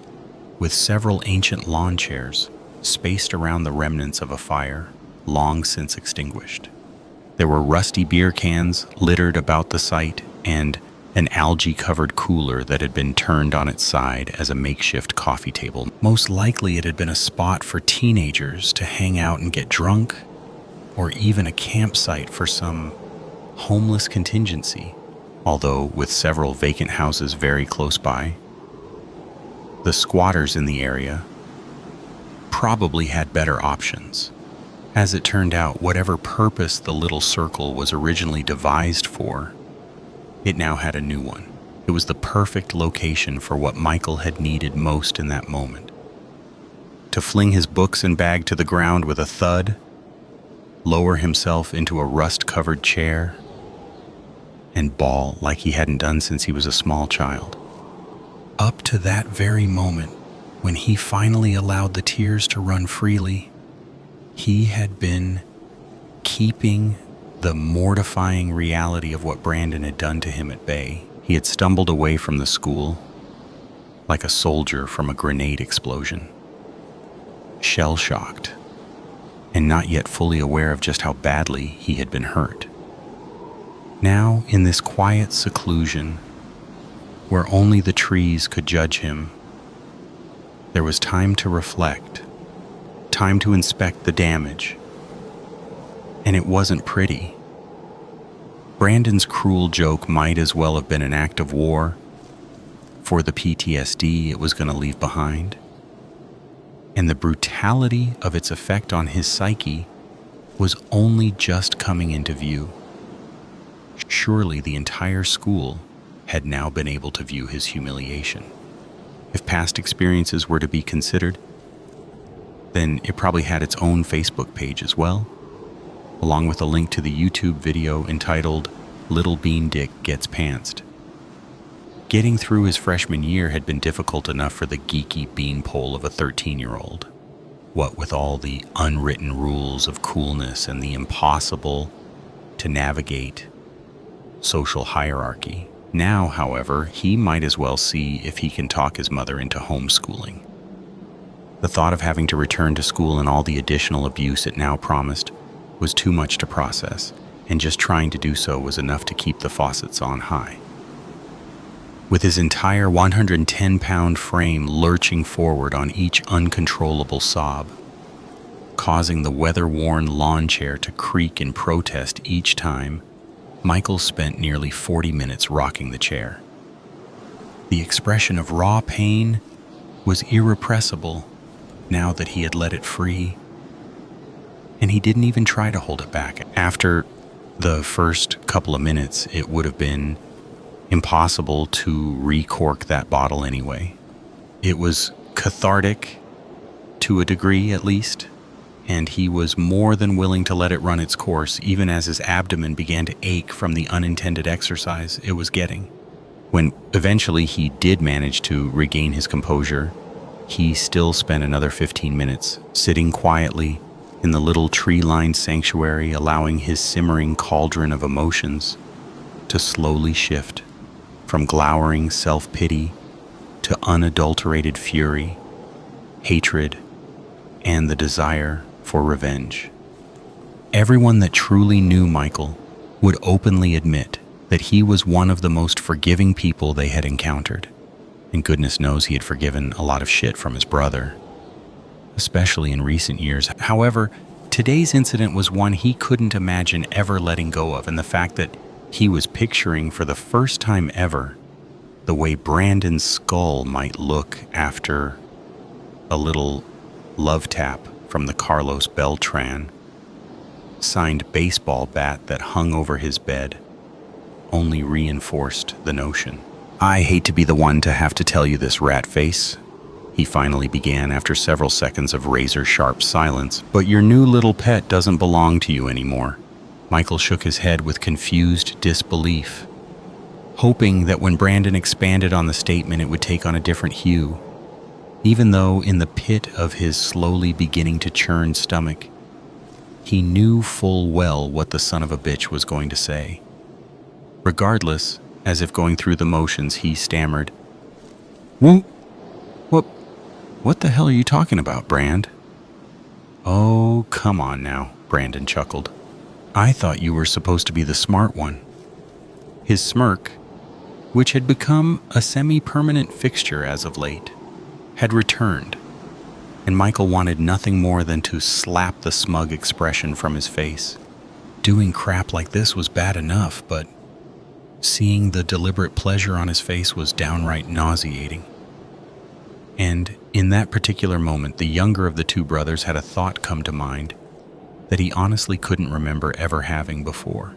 Speaker 1: with several ancient lawn chairs spaced around the remnants of a fire long since extinguished. There were rusty beer cans littered about the site and an algae-covered cooler that had been turned on its side as a makeshift coffee table. Most likely it had been a spot for teenagers to hang out and get drunk, or even a campsite for some homeless contingency, although with several vacant houses very close by. The squatters in the area probably had better options. As it turned out, whatever purpose the little circle was originally devised for, it now had a new one. It was the perfect location for what Michael had needed most in that moment. To fling his books and bag to the ground with a thud, lower himself into a rust-covered chair, and bawl like he hadn't done since he was a small child. Up to that very moment, when he finally allowed the tears to run freely, he had been keeping the mortifying reality of what Brandon had done to him at bay. He had stumbled away from the school like a soldier from a grenade explosion, shell-shocked, and not yet fully aware of just how badly he had been hurt. Now, in this quiet seclusion, where only the trees could judge him, there was time to reflect, time to inspect the damage. And it wasn't pretty. Brandon's cruel joke might as well have been an act of war for the PTSD it was going to leave behind. And the brutality of its effect on his psyche was only just coming into view. Surely the entire school had now been able to view his humiliation. If past experiences were to be considered, then it probably had its own Facebook page as well, along with a link to the YouTube video entitled "Little Bean Dick Gets Pantsed." Getting through his freshman year had been difficult enough for the geeky beanpole of a 13-year-old. What with all the unwritten rules of coolness and the impossible to navigate social hierarchy. Now, however, he might as well see if he can talk his mother into homeschooling. The thought of having to return to school and all the additional abuse it now promised was too much to process, and just trying to do so was enough to keep the faucets on high. With his entire 110-pound frame lurching forward on each uncontrollable sob, causing the weather-worn lawn chair to creak in protest each time, Michael spent nearly 40 minutes rocking the chair. The expression of raw pain was irrepressible now that he had let it free, and he didn't even try to hold it back. After the first couple of minutes, it would have been impossible to recork that bottle anyway. It was cathartic, to a degree at least, and he was more than willing to let it run its course, even as his abdomen began to ache from the unintended exercise it was getting. When eventually he did manage to regain his composure, he still spent another 15 minutes sitting quietly in the little tree-lined sanctuary, allowing his simmering cauldron of emotions to slowly shift from glowering self-pity to unadulterated fury, hatred, and the desire for revenge. Everyone that truly knew Michael would openly admit that he was one of the most forgiving people they had encountered. And goodness knows he had forgiven a lot of shit from his brother, especially in recent years. However, today's incident was one he couldn't imagine ever letting go of, and the fact that he was picturing for the first time ever the way Brandon's skull might look after a little love tap from the Carlos Beltran signed baseball bat that hung over his bed only reinforced the notion. "I hate to be the one to have to tell you this, rat face," he finally began after several seconds of razor-sharp silence, "but your new little pet doesn't belong to you anymore." Michael shook his head with confused disbelief, hoping that when Brandon expanded on the statement it would take on a different hue, even though in the pit of his slowly beginning to churn stomach, he knew full well what the son of a bitch was going to say. Regardless, as if going through the motions, he stammered, What the hell are you talking about, Brand?" "Oh, come on now," Brandon chuckled. "I thought you were supposed to be the smart one." His smirk, which had become a semi-permanent fixture as of late, had returned, and Michael wanted nothing more than to slap the smug expression from his face. Doing crap like this was bad enough, but seeing the deliberate pleasure on his face was downright nauseating. And in that particular moment, the younger of the two brothers had a thought come to mind that he honestly couldn't remember ever having before.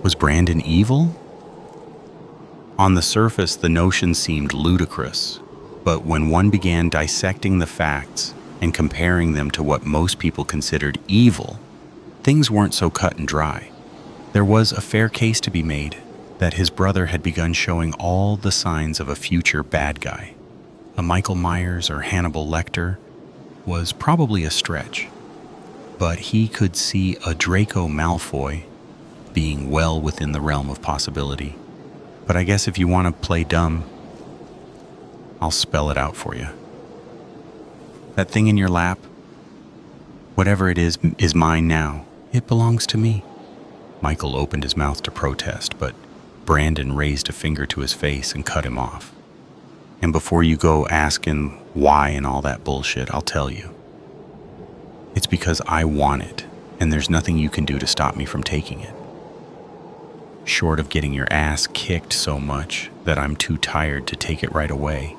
Speaker 1: Was Brandon evil? On the surface, the notion seemed ludicrous, but when one began dissecting the facts and comparing them to what most people considered evil, things weren't so cut and dry. There was a fair case to be made that his brother had begun showing all the signs of a future bad guy. A Michael Myers or Hannibal Lecter was probably a stretch, but he could see a Draco Malfoy being well within the realm of possibility. But I guess if you want to play dumb, I'll spell it out for you. That thing in your lap, whatever it is mine now. It belongs to me. Michael opened his mouth to protest, but Brandon raised a finger to his face and cut him off. And before you go asking why and all that bullshit, I'll tell you. It's because I want it, and there's nothing you can do to stop me from taking it. Short of getting your ass kicked so much that I'm too tired to take it right away.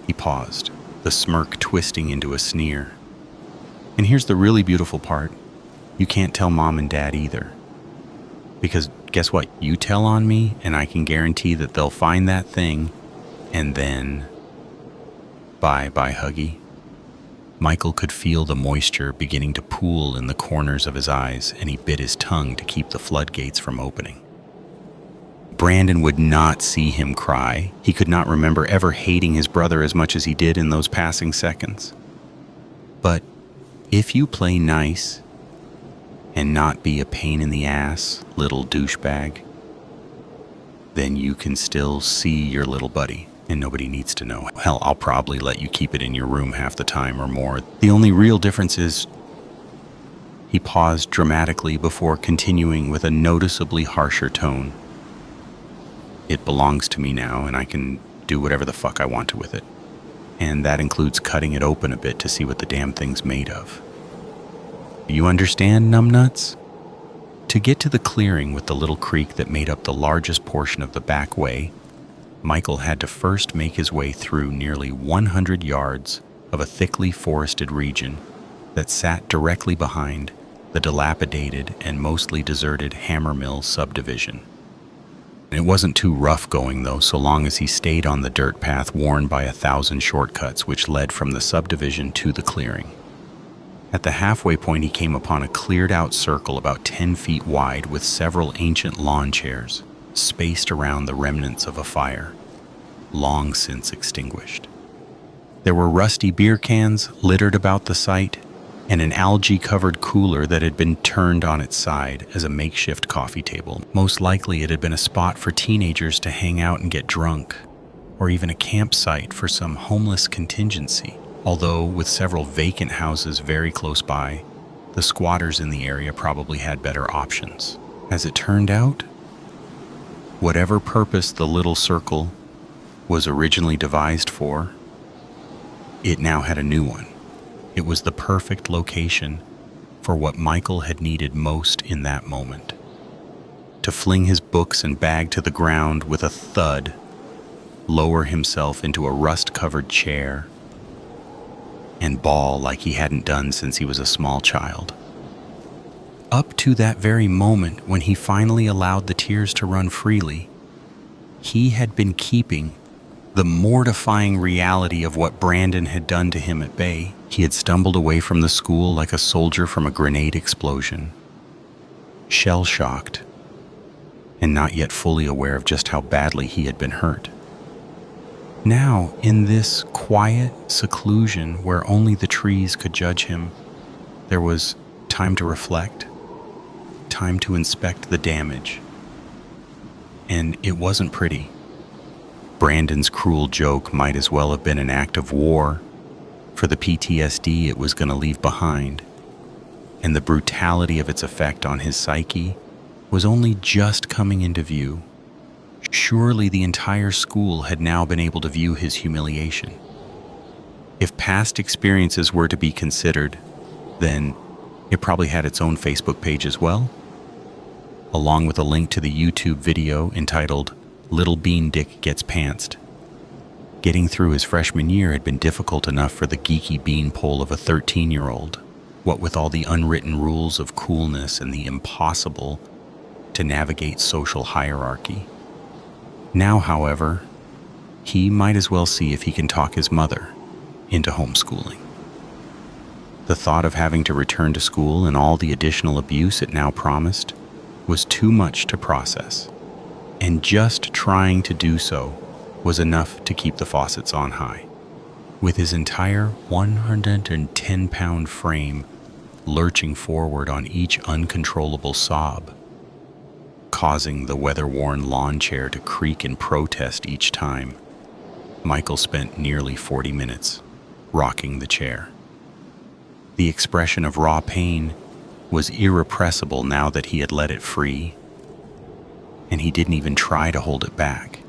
Speaker 1: He paused, the smirk twisting into a sneer. And here's the really beautiful part. You can't tell Mom and Dad either. Because guess what? You tell on me, and I can guarantee that they'll find that thing, and then... Bye, Huggy. Michael could feel the moisture beginning to pool in the corners of his eyes, and he bit his tongue to keep the floodgates from opening. Brandon would not see him cry. He could not remember ever hating his brother as much as he did in those passing seconds. But if you play nice and not be a pain in the ass, little douchebag, then you can still see your little buddy, and nobody needs to know. Hell, I'll probably let you keep it in your room half the time or more. The only real difference is... He paused dramatically before continuing with a noticeably harsher tone. It belongs to me now, and I can do whatever the fuck I want to with it. And that includes cutting it open a bit to see what the damn thing's made of. You understand, numbnuts? To get to the clearing with the little creek that made up the largest portion of the back way, Michael had to first make his way through nearly 100 yards of a thickly forested region that sat directly behind the dilapidated and mostly deserted Hammermill subdivision. It wasn't too rough going, though, so long as he stayed on the dirt path worn by 1,000 shortcuts which led from the subdivision to the clearing. At the halfway point, he came upon a cleared-out circle about 10 feet wide with several ancient lawn chairs spaced around the remnants of a fire, long since extinguished. There were rusty beer cans littered about the site, and an algae-covered cooler that had been turned on its side as a makeshift coffee table. Most likely it had been a spot for teenagers to hang out and get drunk, or even a campsite for some homeless contingency. Although, with several vacant houses very close by, the squatters in the area probably had better options. As it turned out, whatever purpose the little circle was originally devised for, it now had a new one. It was the perfect location for what Michael had needed most in that moment. To fling his books and bag to the ground with a thud, lower himself into a rust-covered chair, and bawl like he hadn't done since he was a small child. Up to that very moment when he finally allowed the tears to run freely, he had been keeping the mortifying reality of what Brandon had done to him at bay. He had stumbled away from the school like a soldier from a grenade explosion, shell-shocked, and not yet fully aware of just how badly he had been hurt. Now, in this quiet seclusion where only the trees could judge him, there was time to reflect, time to inspect the damage. And it wasn't pretty. Brandon's cruel joke might as well have been an act of war for the PTSD it was going to leave behind, and the brutality of its effect on his psyche was only just coming into view. Surely the entire school had now been able to view his humiliation. If past experiences were to be considered, then it probably had its own Facebook page as well, along with a link to the YouTube video entitled Little Bean Dick Gets Pantsed. Getting through his freshman year had been difficult enough for the geeky beanpole of a 13-year-old, what with all the unwritten rules of coolness and the impossible to navigate social hierarchy. Now, however, he might as well see if he can talk his mother into homeschooling. The thought of having to return to school and all the additional abuse it now promised was too much to process, and just trying to do so was enough to keep the faucets on high. With his entire 110-pound frame lurching forward on each uncontrollable sob, causing the weather-worn lawn chair to creak in protest each time, Michael spent nearly 40 minutes rocking the chair. The expression of raw pain was irrepressible now that he had let it free, and he didn't even try to hold it back.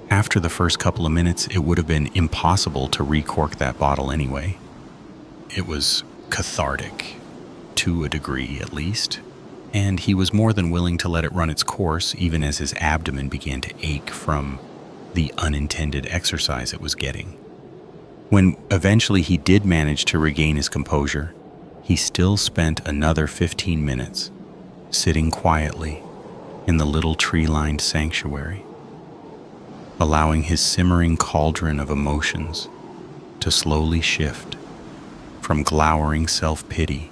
Speaker 1: After the first couple of minutes, it would have been impossible to recork that bottle anyway. It was cathartic, to a degree at least, and he was more than willing to let it run its course even as his abdomen began to ache from the unintended exercise it was getting. When eventually he did manage to regain his composure, he still spent another 15 minutes sitting quietly in the little tree-lined sanctuary, allowing his simmering cauldron of emotions to slowly shift from glowering self-pity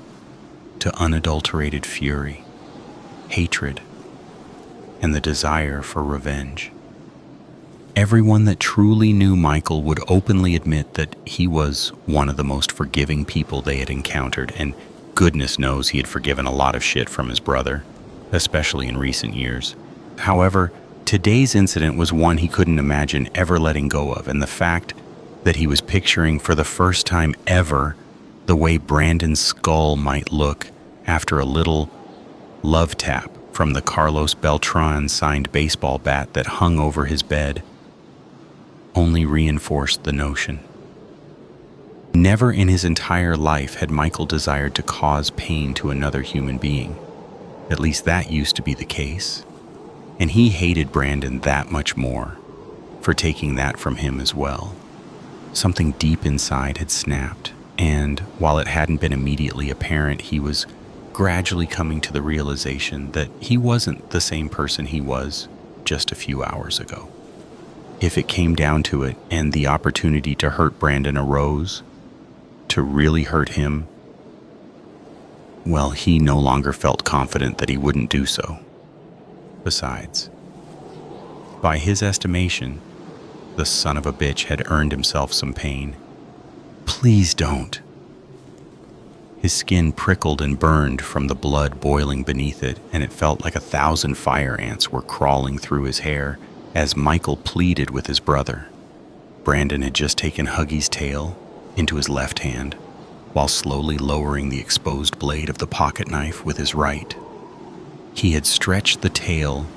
Speaker 1: to unadulterated fury, hatred, and the desire for revenge. Everyone that truly knew Michael would openly admit that he was one of the most forgiving people they had encountered, and goodness knows he had forgiven a lot of shit from his brother, especially in recent years. However, today's incident was one he couldn't imagine ever letting go of, and the fact that he was picturing for the first time ever the way Brandon's skull might look after a little love tap from the Carlos Beltran signed baseball bat that hung over his bed only reinforced the notion. Never in his entire life had Michael desired to cause pain to another human being. At least that used to be the case. And he hated Brandon that much more for taking that from him as well. Something deep inside had snapped, and while it hadn't been immediately apparent, he was gradually coming to the realization that he wasn't the same person he was just a few hours ago. If it came down to it and the opportunity to hurt Brandon arose, to really hurt him, well, he no longer felt confident that he wouldn't do so. Besides, by his estimation, the son of a bitch had earned himself some pain. Please don't. His skin prickled and burned from the blood boiling beneath it, and it felt like 1,000 fire ants were crawling through his hair as Michael pleaded with his brother. Brandon had just taken Huggy's tail into his left hand, while slowly lowering the exposed blade of the pocket knife with his right. He had stretched the tail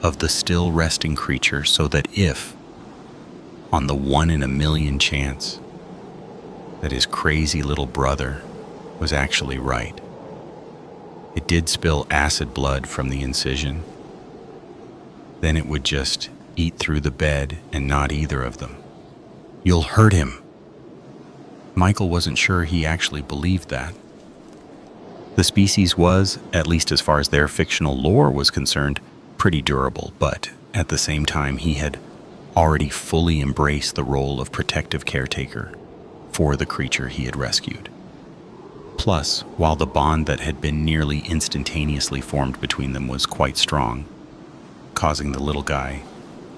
Speaker 1: of the still resting creature so that if, on the 1 in a million chance that his crazy little brother was actually right, it did spill acid blood from the incision, then it would just eat through the bed and not either of them. You'll hurt him. Michael wasn't sure he actually believed that. The species was, at least as far as their fictional lore was concerned, pretty durable, but at the same time he had already fully embraced the role of protective caretaker for the creature he had rescued. Plus, while the bond that had been nearly instantaneously formed between them was quite strong, causing the little guy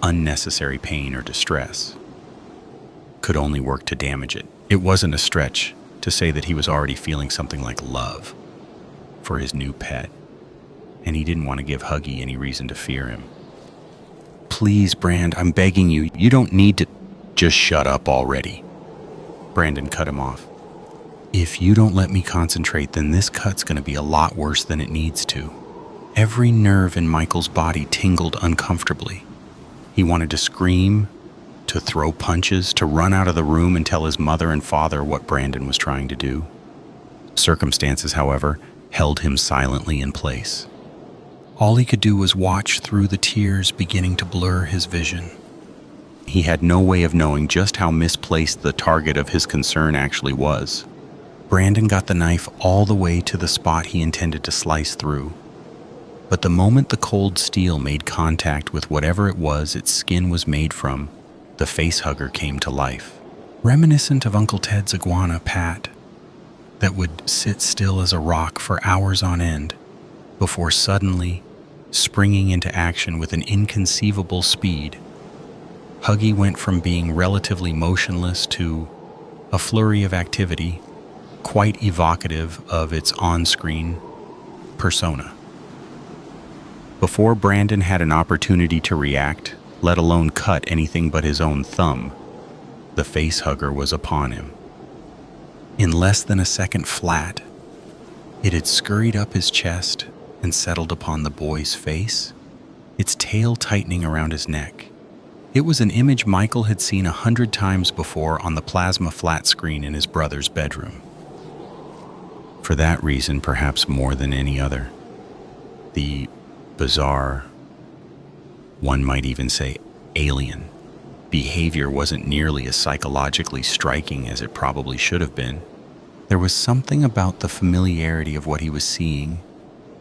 Speaker 1: unnecessary pain or distress, could only work to damage it. It wasn't a stretch to say that he was already feeling something like love for his new pet, and he didn't want to give Huggy any reason to fear him. Please, Brand, I'm begging you, you don't need to... Just shut up already. Brandon cut him off. If you don't let me concentrate, then this cut's going to be a lot worse than it needs to. Every nerve in Michael's body tingled uncomfortably. He wanted to scream, to throw punches, to run out of the room and tell his mother and father what Brandon was trying to do. Circumstances, however, held him silently in place. All he could do was watch through the tears beginning to blur his vision. He had no way of knowing just how misplaced the target of his concern actually was. Brandon got the knife all the way to the spot he intended to slice through. But the moment the cold steel made contact with whatever it was its skin was made from, the facehugger came to life. Reminiscent of Uncle Ted's iguana, Pat, that would sit still as a rock for hours on end before suddenly springing into action with an inconceivable speed. Huggy went from being relatively motionless to a flurry of activity, quite evocative of its on-screen persona. Before Brandon had an opportunity to react, let alone cut anything but his own thumb, the facehugger was upon him. In less than a second flat, it had scurried up his chest and settled upon the boy's face, its tail tightening around his neck. It was an image Michael had seen 100 times before on the plasma flat screen in his brother's bedroom. For that reason, perhaps more than any other, the bizarre, one might even say alien, behavior wasn't nearly as psychologically striking as it probably should have been. There was something about the familiarity of what he was seeing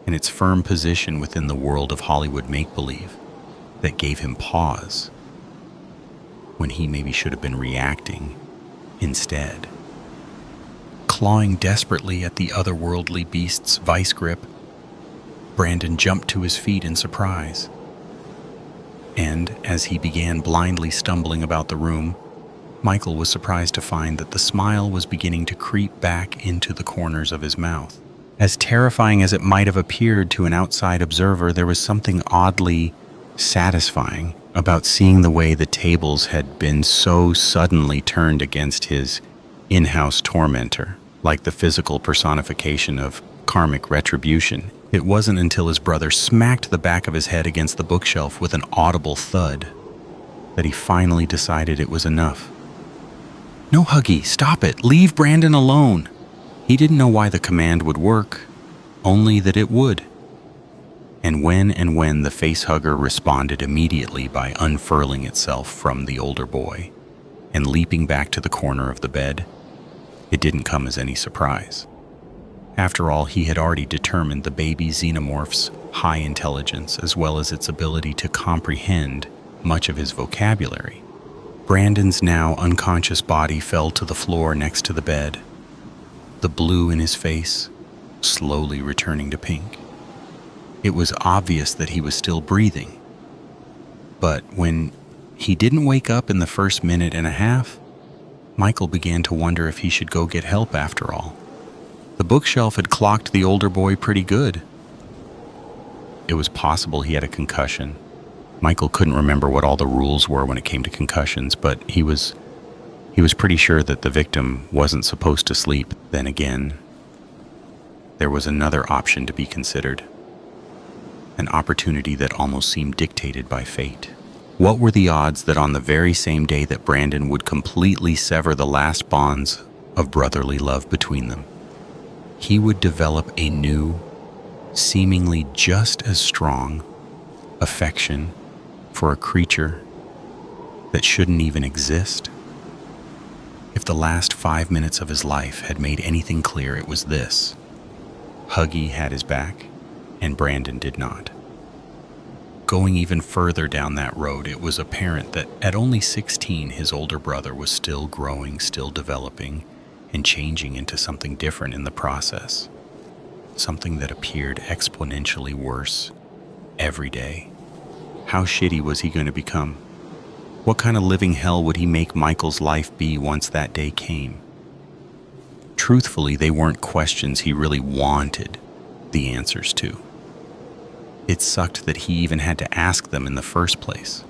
Speaker 1: and its firm position within the world of Hollywood make-believe that gave him pause when he maybe should have been reacting instead. Clawing desperately at the otherworldly beast's vice grip, Brandon jumped to his feet in surprise. And as he began blindly stumbling about the room, Michael was surprised to find that the smile was beginning to creep back into the corners of his mouth. As terrifying as it might have appeared to an outside observer, there was something oddly satisfying about seeing the way the tables had been so suddenly turned against his in-house tormentor, like the physical personification of karmic retribution. It wasn't until his brother smacked the back of his head against the bookshelf with an audible thud that he finally decided it was enough. "No, Huggy, stop it! Leave Brandon alone!" He didn't know why the command would work, only that it would. And when the facehugger responded immediately by unfurling itself from the older boy and leaping back to the corner of the bed, it didn't come as any surprise. After all, he had already determined the baby xenomorph's high intelligence as well as its ability to comprehend much of his vocabulary. Brandon's now unconscious body fell to the floor next to the bed, the blue in his face slowly returning to pink. It was obvious that he was still breathing, but when he didn't wake up in the first minute and a half, Michael began to wonder if he should go get help after all. The bookshelf had clocked the older boy pretty good. It was possible he had a concussion. Michael couldn't remember what all the rules were when it came to concussions, but he was pretty sure that the victim wasn't supposed to sleep. Then again, there was another option to be considered, an opportunity that almost seemed dictated by fate. What were the odds that on the very same day that Brandon would completely sever the last bonds of brotherly love between them, he would develop a new, seemingly just as strong affection for a creature that shouldn't even exist? If the last 5 minutes of his life had made anything clear, it was this: Huggy had his back, and Brandon did not. Going even further down that road, it was apparent that at only 16, his older brother was still growing, still developing, and changing into something different in the process. Something that appeared exponentially worse every day. How shitty was he going to become? What kind of living hell would he make Michael's life be once that day came? Truthfully, they weren't questions he really wanted the answers to. It sucked that he even had to ask them in the first place.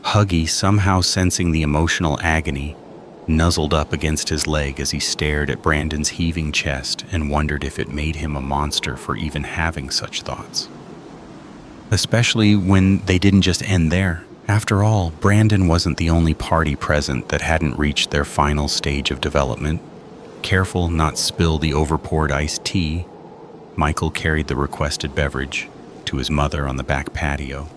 Speaker 1: Huggy, somehow sensing the emotional agony, nuzzled up against his leg as he stared at Brandon's heaving chest and wondered if it made him a monster for even having such thoughts. Especially when they didn't just end there. After all, Brandon wasn't the only party present that hadn't reached their final stage of development. Careful not spill the overpoured iced tea, Michael carried the requested beverage to his mother on the back patio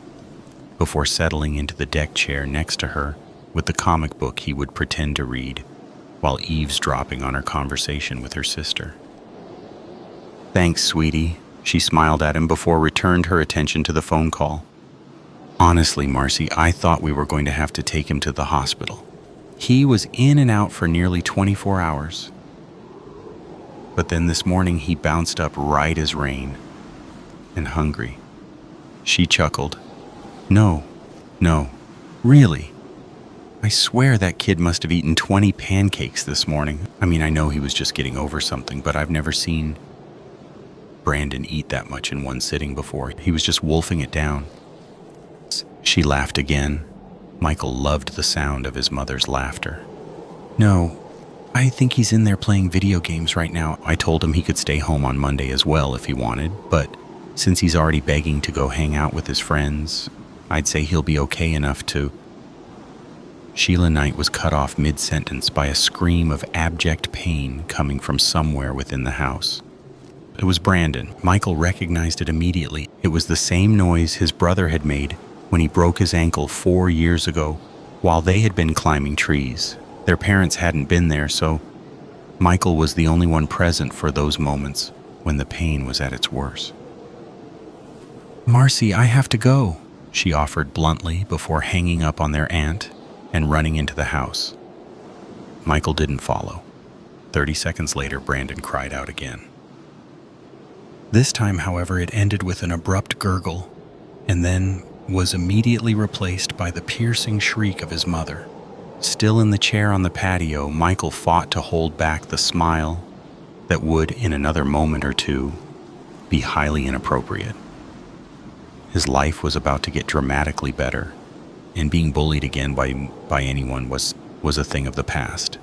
Speaker 1: before settling into the deck chair next to her with the comic book he would pretend to read while eavesdropping on her conversation with her sister. "Thanks, sweetie," she smiled at him before returned her attention to the phone call. "Honestly, Marcy, I thought we were going to have to take him to the hospital. He was in and out for nearly 24 hours. But then this morning he bounced up right as rain and hungry." She chuckled. No, really. I swear that kid must have eaten 20 pancakes this morning. I mean, I know he was just getting over something, but I've never seen Brandon eat that much in one sitting before. He was just wolfing it down." She laughed again. Michael loved the sound of his mother's laughter. "No, I think he's in there playing video games right now. I told him he could stay home on Monday as well if he wanted, but since he's already begging to go hang out with his friends, I'd say he'll be okay enough to..." Sheila Knight was cut off mid-sentence by a scream of abject pain coming from somewhere within the house. It was Brandon. Michael recognized it immediately. It was the same noise his brother had made when he broke his ankle 4 years ago while they had been climbing trees. Their parents hadn't been there, so Michael was the only one present for those moments when the pain was at its worst. "Marcy, I have to go," she offered bluntly before hanging up on their aunt and running into the house. Michael didn't follow. 30 seconds later, Brandon cried out again. This time, however, it ended with an abrupt gurgle and then was immediately replaced by the piercing shriek of his mother. Still in the chair on the patio, Michael fought to hold back the smile that would, in another moment or two, be highly inappropriate. His life was about to get dramatically better, and being bullied again by anyone was a thing of the past.